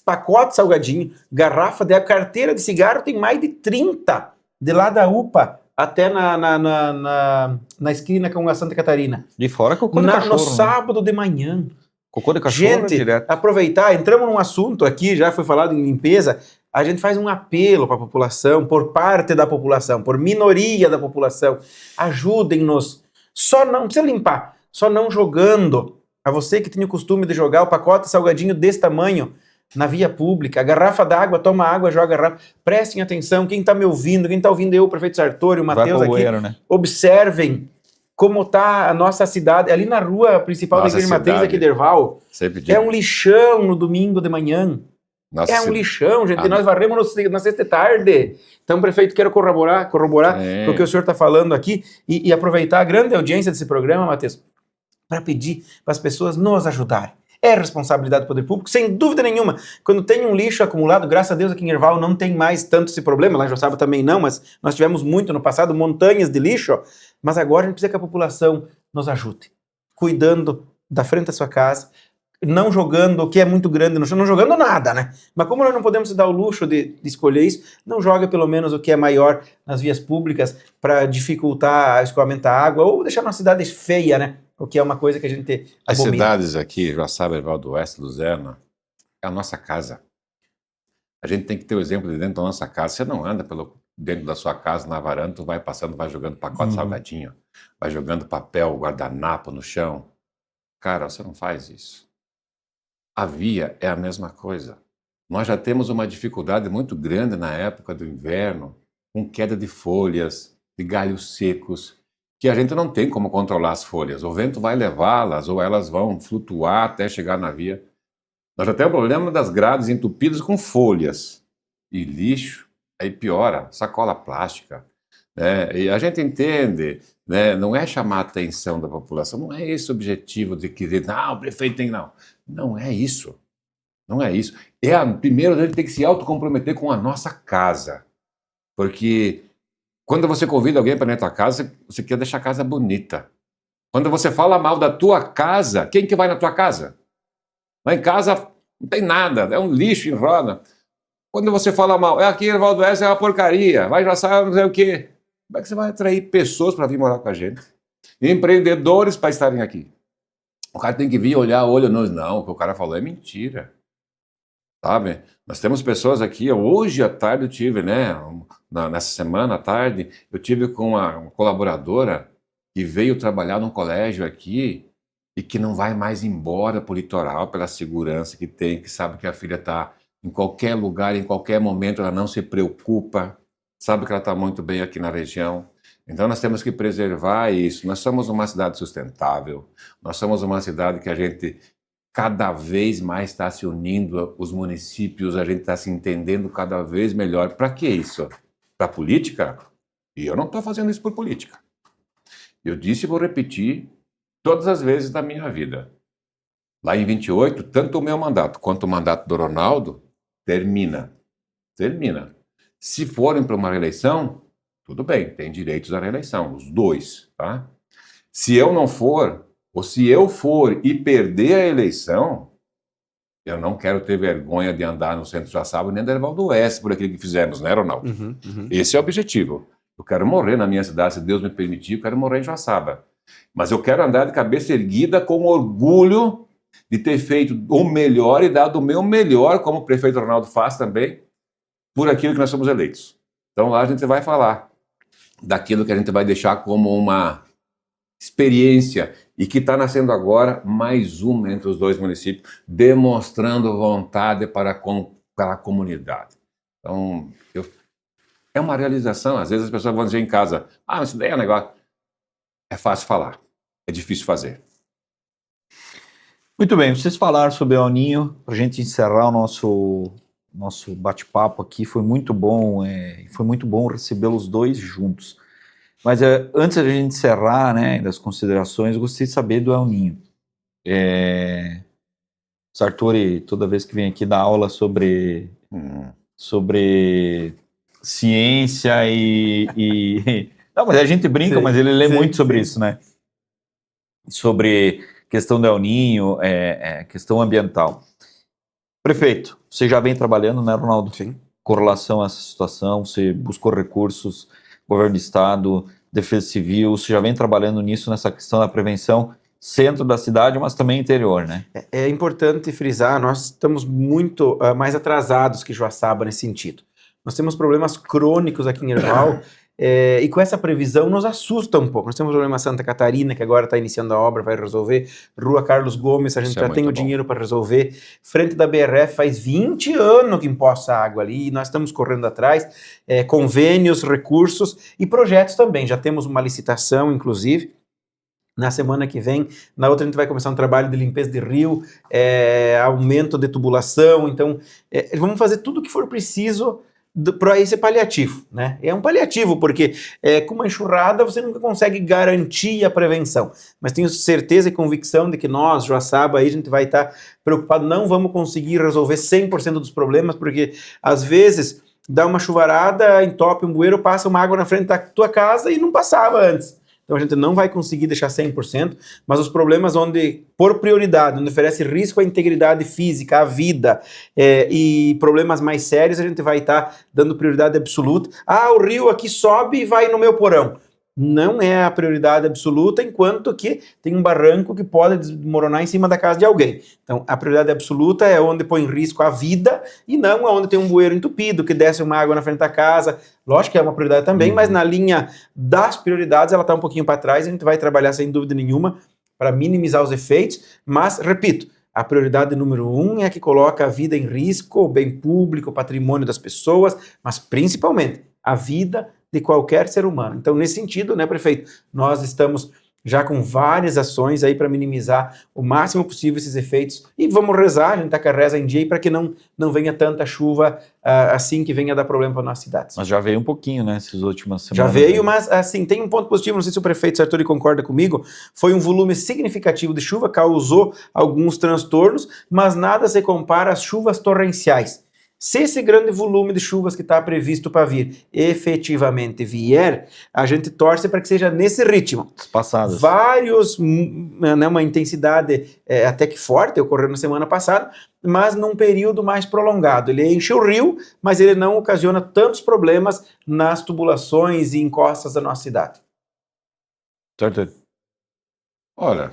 pacote salgadinho, garrafa de carteira de cigarro, tem mais de 30. De lá da UPA até na esquina com a Santa Catarina. De fora cocô de cachorro. No sábado de manhã. Cocô de cachorro gente, direto. aproveitar, entramos num assunto aqui, já foi falado em limpeza, a gente faz um apelo para a população, por parte da população, por minoria da população, ajudem-nos, só não precisa limpar, só não jogando. A você que tem o costume de jogar o pacote salgadinho desse tamanho na via pública, a garrafa d'água, toma água, joga a garrafa. Prestem atenção, quem está me ouvindo, quem está ouvindo eu, o prefeito Sartori, o Matheus aqui, bueiro, né? observem como está a nossa cidade, ali na rua principal da Igreja de Matriz, aqui de Erval, é um lixão no domingo de manhã. É um lixão, gente, nós varremos na sexta tarde. Então, prefeito, quero corroborar com o que o senhor está falando aqui e aproveitar a grande audiência desse programa, Matheus, para pedir para as pessoas nos ajudarem. É responsabilidade do poder público, sem dúvida nenhuma. Quando tem um lixo acumulado, graças a Deus aqui em Erval não tem mais tanto esse problema, lá em Joaçaba também não, mas nós tivemos muito no passado, montanhas de lixo, mas agora a gente precisa que a população nos ajude, cuidando da frente da sua casa, não jogando o que é muito grande no chão, não jogando nada, né? Mas como nós não podemos se dar o luxo de escolher isso, não joga pelo menos o que é maior nas vias públicas para dificultar o escoamento da água ou deixar uma cidade feia, né? O que é uma coisa que a gente As abomina. cidades aqui, Joaçaba, Erval do Oeste, Luzerna, é a nossa casa. A gente tem que ter o exemplo de dentro da nossa casa. Você não anda dentro da sua casa, na varanda, tu vai passando, vai jogando pacote salgadinho, vai jogando papel, guardanapo no chão. Cara, você não faz isso. A via é a mesma coisa. Nós já temos uma dificuldade muito grande na época do inverno, com queda de folhas, de galhos secos, que a gente não tem como controlar as folhas. O vento vai levá-las ou elas vão flutuar até chegar na via. Nós já temos o problema das grades entupidas com folhas e lixo, aí piora, sacola plástica. Né? E a gente entende, né? Não é chamar a atenção da população, não é esse o objetivo de querer, o prefeito tem, não. Não é isso. Não é isso. Primeiro, a gente tem que se autocomprometer com a nossa casa. Porque quando você convida alguém para ir na tua casa, você quer deixar a casa bonita. Quando você fala mal da tua casa, quem que vai na tua casa? Lá em casa não tem nada, é um lixo em roda. Quando você fala mal, aqui em Erval do Oeste é uma porcaria, vai já sair não sei o quê. Como é que você vai atrair pessoas para vir morar com a gente? Empreendedores para estarem aqui. O cara tem que vir olhar olho nos não, o que o cara falou é mentira. Sabe? Nós temos pessoas aqui, hoje à tarde eu tive, né, nessa semana à tarde, eu tive com uma colaboradora que veio trabalhar num colégio aqui e que não vai mais embora para o litoral pela segurança que tem, que sabe que a filha está em qualquer lugar, em qualquer momento, ela não se preocupa, sabe que ela está muito bem aqui na região. Então nós temos que preservar isso. Nós somos uma cidade sustentável, nós somos uma cidade que a gente cada vez mais está se unindo, os municípios, a gente está se entendendo cada vez melhor. Para que isso? Para política? E eu não estou fazendo isso por política. Eu disse e vou repetir todas as vezes da minha vida. Lá em 28, tanto o meu mandato quanto o mandato do Ronaldo termina. Termina. Se forem para uma reeleição, tudo bem, tem direitos à reeleição, os dois, tá? Se eu não for, ou se eu for e perder a eleição, eu não quero ter vergonha de andar no centro de Joaçaba nem da Erval do Oeste por aquilo que fizemos, né, Ronaldo? Esse é o objetivo. Eu quero morrer na minha cidade, se Deus me permitir, eu quero morrer em Joaçaba. Mas eu quero andar de cabeça erguida com orgulho de ter feito o melhor e dado o meu melhor, como o prefeito Ronaldo faz também, por aquilo que nós somos eleitos. Então lá a gente vai falar daquilo que a gente vai deixar como uma experiência e que está nascendo agora mais uma entre os dois municípios, demonstrando vontade para a comunidade. Então, é uma realização. Às vezes as pessoas vão dizer em casa, mas isso daí é um negócio. É fácil falar, é difícil fazer. Muito bem, vocês falaram sobre o El Ninho, para a gente encerrar o nosso bate-papo aqui, foi muito bom receber os dois juntos. Mas antes da gente encerrar, né, das considerações, eu gostaria de saber do El Ninho. Sartori, toda vez que vem aqui dar aula sobre ciência e... Não, mas a gente brinca, mas ele lê muito sobre isso, né? Sobre questão do El Ninho, questão ambiental. Prefeito, você já vem trabalhando, né, Ronaldo? Sim. Com relação a essa situação, você buscou recursos, governo do estado, defesa civil, você já vem trabalhando nisso, nessa questão da prevenção. centro da cidade, mas também interior, né? É importante frisar, nós estamos muito mais atrasados que Joaçaba nesse sentido. Nós temos problemas crônicos aqui em Erval, e com essa previsão nos assusta um pouco. Nós temos o problema Santa Catarina, que agora está iniciando a obra, vai resolver. Rua Carlos Gomes, a gente Isso é já tem o muito bom. dinheiro para resolver. Frente da BRF, faz 20 anos que empoça água ali, e nós estamos correndo atrás. Convênios, recursos e projetos também. Já temos uma licitação, inclusive. Na semana que vem, na outra a gente vai começar um trabalho de limpeza de rio, aumento de tubulação, então vamos fazer tudo o que for preciso para esse paliativo, né? É um paliativo, porque com uma enxurrada você nunca consegue garantir a prevenção, mas tenho certeza e convicção de que nós, Joaçaba, aí a gente vai estar preocupado, não vamos conseguir resolver 100% dos problemas, porque às vezes dá uma chuvarada, entope um bueiro, passa uma água na frente da tua casa e não passava antes. Então a gente não vai conseguir deixar 100%, mas os problemas onde, por prioridade, onde oferece risco à integridade física, à vida, e problemas mais sérios, a gente vai estar dando prioridade absoluta. O rio aqui sobe e vai no meu porão. Não é a prioridade absoluta, enquanto que tem um barranco que pode desmoronar em cima da casa de alguém. Então, a prioridade absoluta é onde põe em risco a vida e não onde tem um bueiro entupido, que desce uma água na frente da casa. Lógico que é uma prioridade também, mas na linha das prioridades ela está um pouquinho para trás. A gente vai trabalhar sem dúvida nenhuma para minimizar os efeitos, mas, repito, a prioridade número 1 é a que coloca a vida em risco, o bem público, o patrimônio das pessoas, mas principalmente a vida de qualquer ser humano. Então, nesse sentido, né, prefeito, nós estamos já com várias ações aí para minimizar o máximo possível esses efeitos e vamos rezar, a gente está com a reza em dia para que não venha tanta chuva assim que venha dar problema para nossa cidade. Mas já veio um pouquinho, né, essas últimas semanas. Já veio, mas assim, tem um ponto positivo, não sei se o prefeito Sartori concorda comigo, foi um volume significativo de chuva, causou alguns transtornos, mas nada se compara às chuvas torrenciais. Se esse grande volume de chuvas que está previsto para vir efetivamente vier, a gente torce para que seja nesse ritmo. Passadas. Vários, né, uma intensidade até que forte, ocorreu na semana passada, mas num período mais prolongado. Ele enche o rio, mas ele não ocasiona tantos problemas nas tubulações e encostas da nossa cidade. Certo. Olha,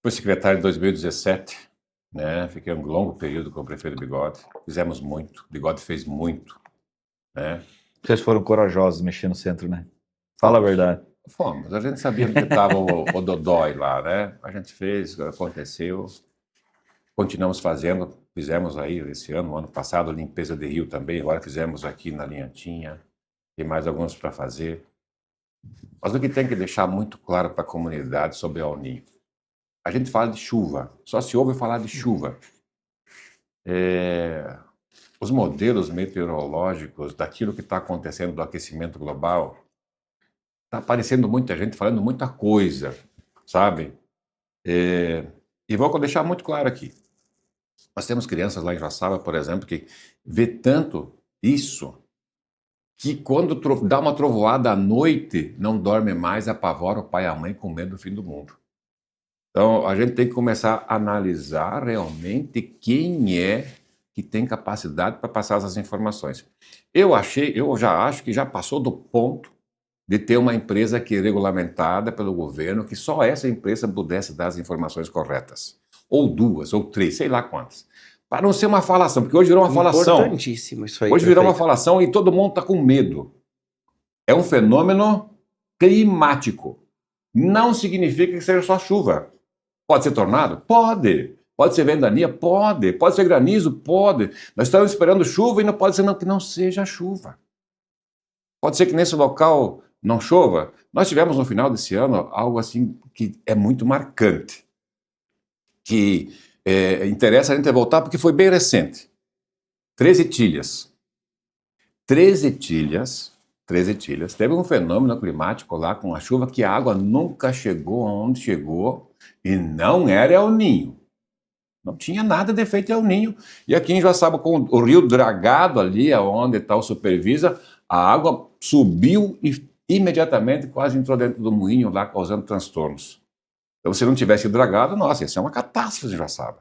fui secretário em 2017, né? Fiquei um longo período com o prefeito Bigode. Fizemos muito, Bigode fez muito, né? Vocês foram corajosos mexer no centro, né? Fala a verdade. Fomos, a gente sabia que estava o Dodói lá, né? A gente fez, aconteceu, continuamos fazendo, fizemos aí esse ano passado, limpeza de rio também, agora fizemos aqui na Linhantinha, tem mais alguns para fazer. Mas o que tem que deixar muito claro para a comunidade sobre El Niño, a gente fala de chuva, só se ouve falar de chuva. Os modelos meteorológicos daquilo que está acontecendo do aquecimento global, está aparecendo muita gente falando muita coisa, sabe? E vou deixar muito claro aqui. Nós temos crianças lá em Joaçaba, por exemplo, que vê tanto isso, que quando dá uma trovoada à noite, não dorme mais, apavora o pai e a mãe com medo do fim do mundo. Então, a gente tem que começar a analisar realmente quem é que tem capacidade para passar essas informações. Eu já acho que já passou do ponto de ter uma empresa que é regulamentada pelo governo, que só essa empresa pudesse dar as informações corretas. Ou 2, ou 3, sei lá quantas. Para não ser uma falação, porque hoje virou uma falação. Importantíssimo isso aí. Hoje virou uma falação e todo mundo está com medo. É um fenômeno climático. Não significa que seja só chuva. Pode ser tornado? Pode. Pode ser ventania? Pode. Pode ser granizo? Pode. Nós estamos esperando chuva e não pode ser que não seja chuva. Pode ser que nesse local não chova. Nós tivemos no final desse ano algo assim que é muito marcante, que interessa a gente voltar porque foi bem recente. 13 Tilhas. 13 Tilhas, teve um fenômeno climático lá com a chuva que a água nunca chegou aonde chegou e não era El Niño. Não tinha nada de efeito El Niño. E aqui em Joaçaba, com o rio dragado ali, onde está o Supervisa, a água subiu e imediatamente quase entrou dentro do moinho lá, causando transtornos. Então, se não tivesse dragado, nossa, ia ser uma catástrofe em Joaçaba.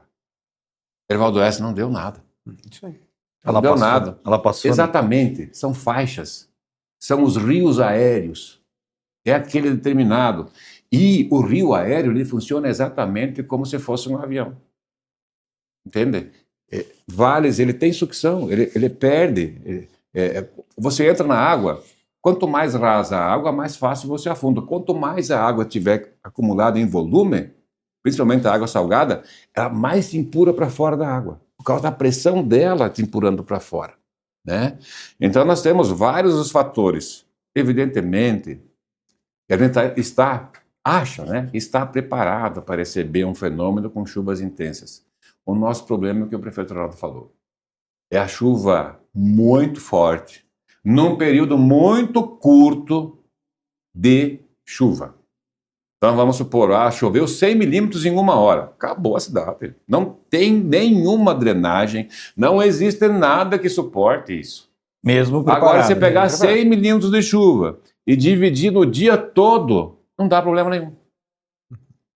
Erval do Oeste não deu nada. Isso aí. Não deu nada. Ela passou. Exatamente. São faixas. São os rios aéreos. É aquele determinado. E o rio aéreo ele funciona exatamente como se fosse um avião. Entende? Vales, ele tem sucção, ele perde. Você entra na água, quanto mais rasa a água, mais fácil você afunda. Quanto mais a água tiver acumulada em volume, principalmente a água salgada, ela mais se empurra para fora da água, por causa da pressão dela te empurrando para fora, né? Então nós temos vários os fatores. Evidentemente, que a gente acha, né, está preparado para receber um fenômeno com chuvas intensas. O nosso problema é o que o prefeito Ronaldo falou. É a chuva muito forte, num período muito curto de chuva. Então vamos supor, choveu 100 milímetros em 1 hora. Acabou a cidade. Não tem nenhuma drenagem, não existe nada que suporte isso. Mesmo preparado. Agora, você pegar 100 milímetros de chuva e dividir no dia todo, não dá problema nenhum.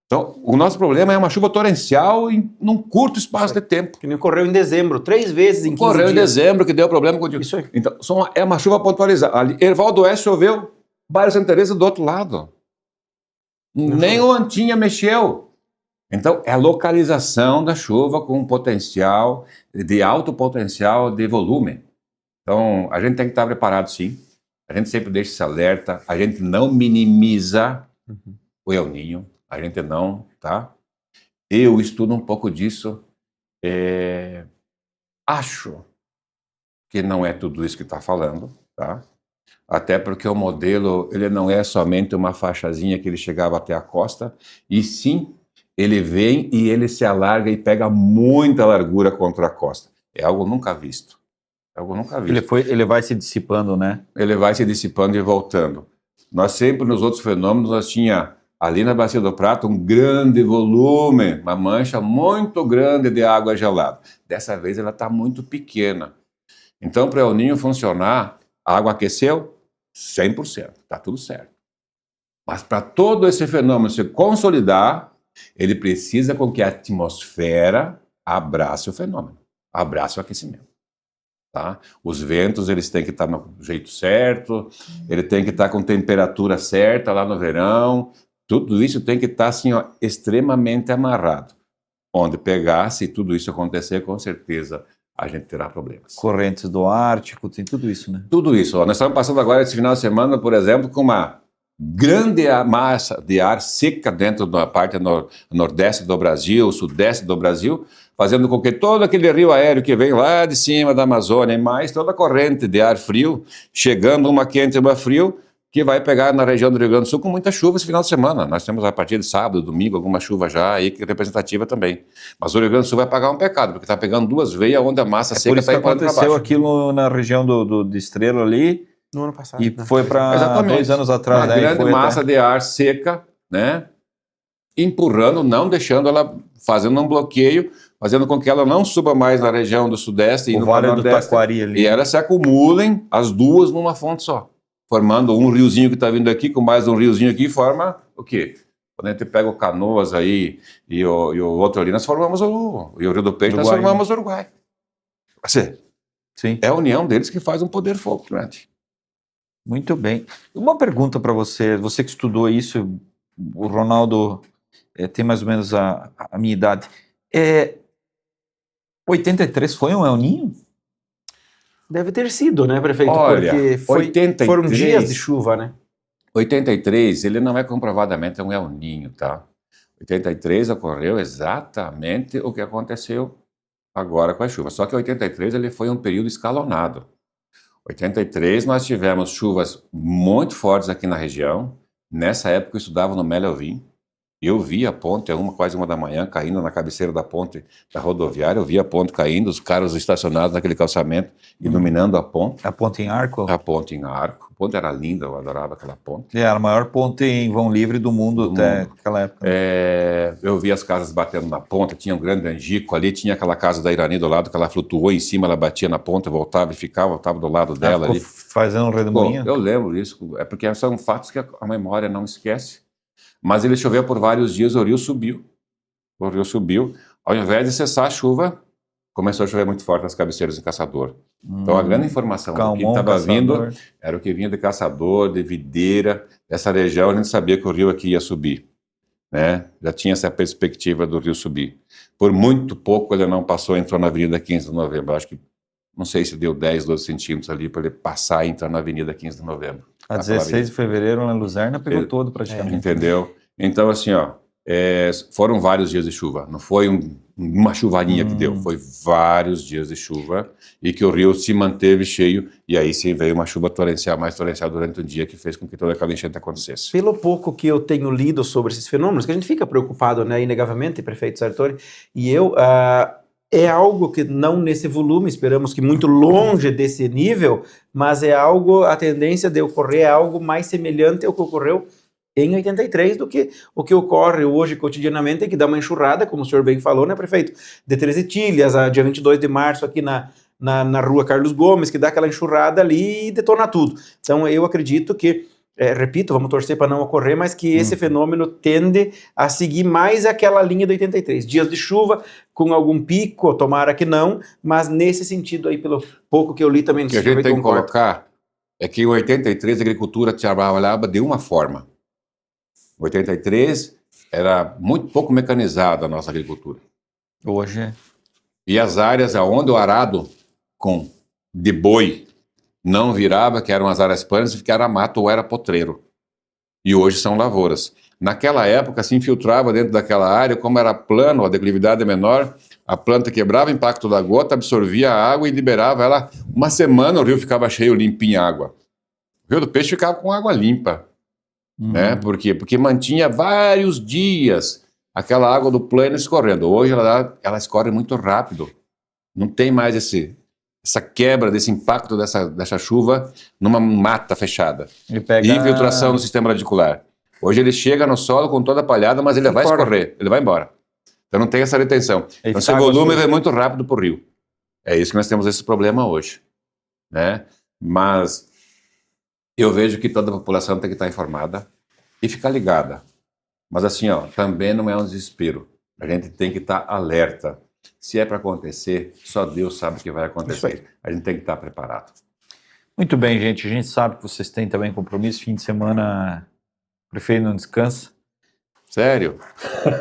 Então, o nosso problema é uma chuva torrencial num curto espaço de tempo. Que nem ocorreu em dezembro, 3 vezes em 15 Ocorreu em dias. dezembro que deu problema com o Isso aí. Então, é uma chuva pontualizada. Ali, Herval do Oeste choveu, Bairro Santa Teresa do outro lado. Nem o Antinha mexeu. Então, é a localização da chuva com um potencial, de alto potencial de volume. Então, a gente tem que estar preparado, sim. A gente sempre deixa esse alerta. A gente não minimiza o El Niño. A gente não, tá? Eu estudo um pouco disso. Acho que não é tudo isso que está falando, tá? Até porque o modelo, ele não é somente uma faixazinha que ele chegava até a costa, e sim, ele vem e ele se alarga e pega muita largura contra a costa. É algo nunca visto. É algo nunca visto. Ele vai se dissipando, né? Ele vai se dissipando e voltando. Nós sempre, nos outros fenômenos, nós tinha ali na Bacia do Prata um grande volume, uma mancha muito grande de água gelada. Dessa vez ela está muito pequena. Então, para o El Niño funcionar, a água aqueceu 100%, está tudo certo. Mas para todo esse fenômeno se consolidar, ele precisa com que a atmosfera abrace o fenômeno, abrace o aquecimento. Tá? Os ventos eles têm que estar no jeito certo, ele tem que estar com temperatura certa lá no verão, tudo isso tem que estar assim, ó, extremamente amarrado. Onde pegar, se tudo isso acontecer, com certeza a gente terá problemas. Correntes do Ártico, tem tudo isso, né? Tudo isso. Ó. Nós estamos passando agora esse final de semana, por exemplo, com uma grande massa de ar seca dentro da parte nordeste do Brasil, sudeste do Brasil, fazendo com que todo aquele rio aéreo que vem lá de cima da Amazônia e mais toda a corrente de ar frio, chegando uma quente e uma frio, que vai pegar na região do Rio Grande do Sul com muita chuva esse final de semana. Nós temos a partir de sábado, domingo, alguma chuva já aí que é representativa também. Mas o Rio Grande do Sul vai pagar um pecado, porque está pegando 2 veias onde a massa seca está indo para baixo. Aconteceu aquilo na região do Estrela ali, No ano passado. e foi para 2 anos atrás. Uma grande massa de ar seca, né? Empurrando, não deixando ela, fazendo um bloqueio, fazendo com que ela não suba mais na região do Sudeste e O no Vale do Nordeste. Taquari ali. E elas se acumulem, as duas, numa fonte só. Formando um riozinho que está vindo aqui, com mais um riozinho aqui, forma o quê? Quando a gente pega o Canoas aí e o outro ali, nós formamos o Rio do Peixe, nós formamos o Uruguai. Assim, Sim. é a união deles que faz um poder fogo grande. Muito bem. Uma pergunta para você, você que estudou isso, o Ronaldo tem mais ou menos a minha idade. 83 foi um El Niño? Deve ter sido, né, prefeito? Olha, Porque foram dias de chuva, né? 83, ele não é comprovadamente um El Niño, tá? 83 ocorreu exatamente o que aconteceu agora com a chuva. Só que 83 ele foi um período escalonado. 83 nós tivemos chuvas muito fortes aqui na região. Nessa época eu estudava no Melovin. Eu vi a ponte, quase 1 da manhã, caindo na cabeceira da ponte da rodoviária. Eu vi a ponte caindo, os carros estacionados naquele calçamento, iluminando a ponte. A ponte em arco? A ponte em arco. A ponte era linda, eu adorava aquela ponte. Era a maior ponte em vão livre do mundo até aquela época. Eu vi as casas batendo na ponta, tinha um grande angico ali, tinha aquela casa da Irani do lado, que ela flutuou em cima, ela batia na ponta, voltava e ficava, estava do lado dela ali. Fazendo um redemoinho? Eu lembro isso, é porque são fatos que a memória não esquece. Mas ele choveu por vários dias, o rio subiu. O rio subiu. Ao invés de cessar a chuva, começou a chover muito forte nas cabeceiras de Caçador. Então a grande informação do que Calmon, estava vindo Caçador. era o que vinha de Caçador, de Videira, dessa região a gente sabia que o rio aqui ia subir, né? Já tinha essa perspectiva do rio subir. Por muito pouco ele não passou, entrou na Avenida 15 de Novembro. Acho que, não sei se deu 10, 12 centímetros ali para ele passar e entrar na Avenida 15 de Novembro. A 16 de fevereiro, na Luzerna, pegou todo praticamente. Entendeu? Então, assim, ó, foram vários dias de chuva. Não foi uma chuvarinha que deu, foi vários dias de chuva e que o rio se manteve cheio e aí sim veio uma chuva torrencial, mais torrencial durante o dia que fez com que toda aquela enchente acontecesse. Pelo pouco que eu tenho lido sobre esses fenômenos, que a gente fica preocupado, né, inegavelmente, prefeito Sartori, e eu, é algo que não nesse volume, esperamos que muito longe desse nível, mas é algo, a tendência de ocorrer é algo mais semelhante ao que ocorreu em 83 do que o que ocorre hoje cotidianamente, que dá uma enxurrada, como o senhor bem falou, né, prefeito? De 13 Tilhas, dia 22 de março aqui na rua Carlos Gomes, que dá aquela enxurrada ali e detona tudo. Então eu acredito que, repito, vamos torcer para não ocorrer, mas que esse fenômeno tende a seguir mais aquela linha do 83. Dias de chuva, com algum pico, tomara que não, mas nesse sentido aí, pelo pouco que eu li também. O que a gente tem que colocar é que em 83 a agricultura trabalhava de uma forma. Em 83 era muito pouco mecanizada a nossa agricultura. Hoje. E as áreas onde o arado de boi não virava, que eram as áreas planas, que era mato ou era potreiro. E hoje são lavouras. Naquela época se infiltrava dentro daquela área, como era plano, a declividade é menor, a planta quebrava o impacto da gota, absorvia a água e liberava ela. Uma semana o rio ficava cheio, limpinho água. O rio do Peixe ficava com água limpa. Né? Por quê? Porque mantinha vários dias aquela água do plano escorrendo. Hoje ela escorre muito rápido. Não tem mais essa quebra desse impacto dessa chuva numa mata fechada. E infiltração no sistema radicular. Hoje ele chega no solo com toda a palhada, mas ele vai escorrer, ele vai embora. Então não tem essa retenção. Então esse volume vai muito rápido para o rio. É isso que nós temos esse problema hoje. Né? Mas eu vejo que toda a população tem que estar informada e ficar ligada. Mas assim, ó, também não é um desespero. A gente tem que estar alerta. Se é para acontecer, só Deus sabe o que vai acontecer. A gente tem que estar preparado. Muito bem, gente. A gente sabe que vocês têm também compromisso. Fim de semana, o prefeito não descansa. Sério?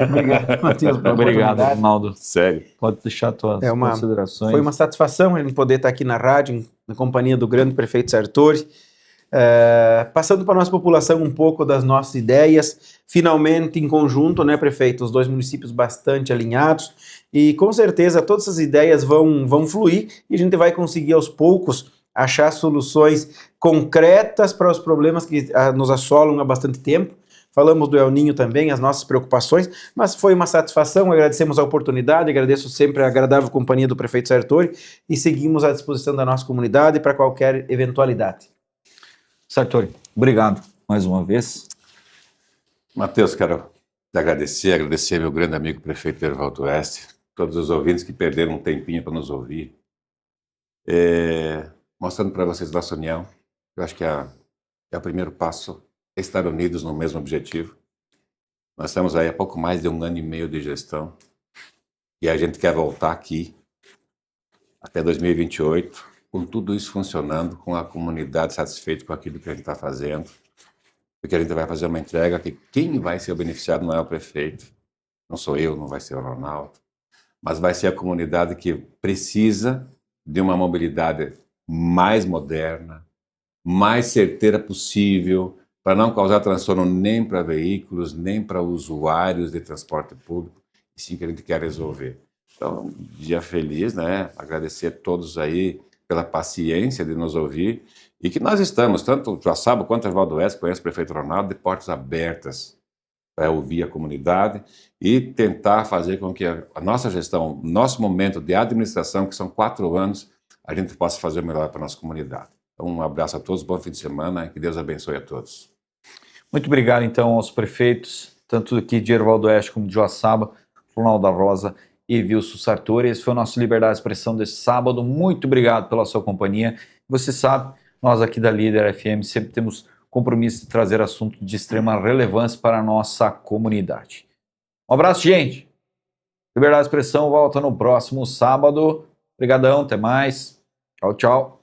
Obrigado, Matheus. Obrigado, Arnaldo. Sério. Pode deixar tuas considerações. Foi uma satisfação a gente poder estar aqui na rádio, na companhia do grande prefeito Sartori, passando para a nossa população um pouco das nossas ideias, finalmente em conjunto, né, prefeito? Os dois municípios bastante alinhados e com certeza todas essas ideias vão fluir e a gente vai conseguir aos poucos achar soluções concretas para os problemas que nos assolam há bastante tempo. Falamos do El Niño também, as nossas preocupações, mas foi uma satisfação, agradecemos a oportunidade, agradeço sempre a agradável companhia do prefeito Sartori e seguimos à disposição da nossa comunidade para qualquer eventualidade. Sartori, obrigado mais uma vez. Matheus, quero te agradecer meu grande amigo prefeito Hervaldo Oeste, todos os ouvintes que perderam um tempinho para nos ouvir, mostrando para vocês nossa união. Eu acho que é o primeiro passo, estar unidos no mesmo objetivo. Nós estamos aí há pouco mais de 1 ano e meio de gestão e a gente quer voltar aqui até 2028 com tudo isso funcionando, com a comunidade satisfeita com aquilo que a gente está fazendo, porque a gente vai fazer uma entrega que quem vai ser beneficiado não é o prefeito, não sou eu, não vai ser o Ronaldo, mas vai ser a comunidade que precisa de uma mobilidade mais moderna, mais certeira possível, para não causar transtorno nem para veículos, nem para usuários de transporte público, e sim que a gente quer resolver. Então, dia feliz, né? Agradecer a todos aí pela paciência de nos ouvir, e que nós estamos, tanto o Joaçaba quanto o Hervaldo Oeste, conhece o prefeito Ronaldo, de portas abertas para ouvir a comunidade e tentar fazer com que a nossa gestão, nosso momento de administração, que são 4 anos, a gente possa fazer o melhor para a nossa comunidade. Então, um abraço a todos, bom fim de semana, que Deus abençoe a todos. Muito obrigado, então, aos prefeitos, tanto aqui de Hervaldo Oeste como de Joaçaba, Ronaldo da Rosa e Wilson Sartori. Esse foi o nosso Liberdade de Expressão desse sábado. Muito obrigado pela sua companhia. Você sabe, nós aqui da Líder FM sempre temos compromisso de trazer assuntos de extrema relevância para a nossa comunidade. Um abraço, gente! Liberdade de Expressão volta no próximo sábado. Obrigadão, até mais. Tchau, tchau.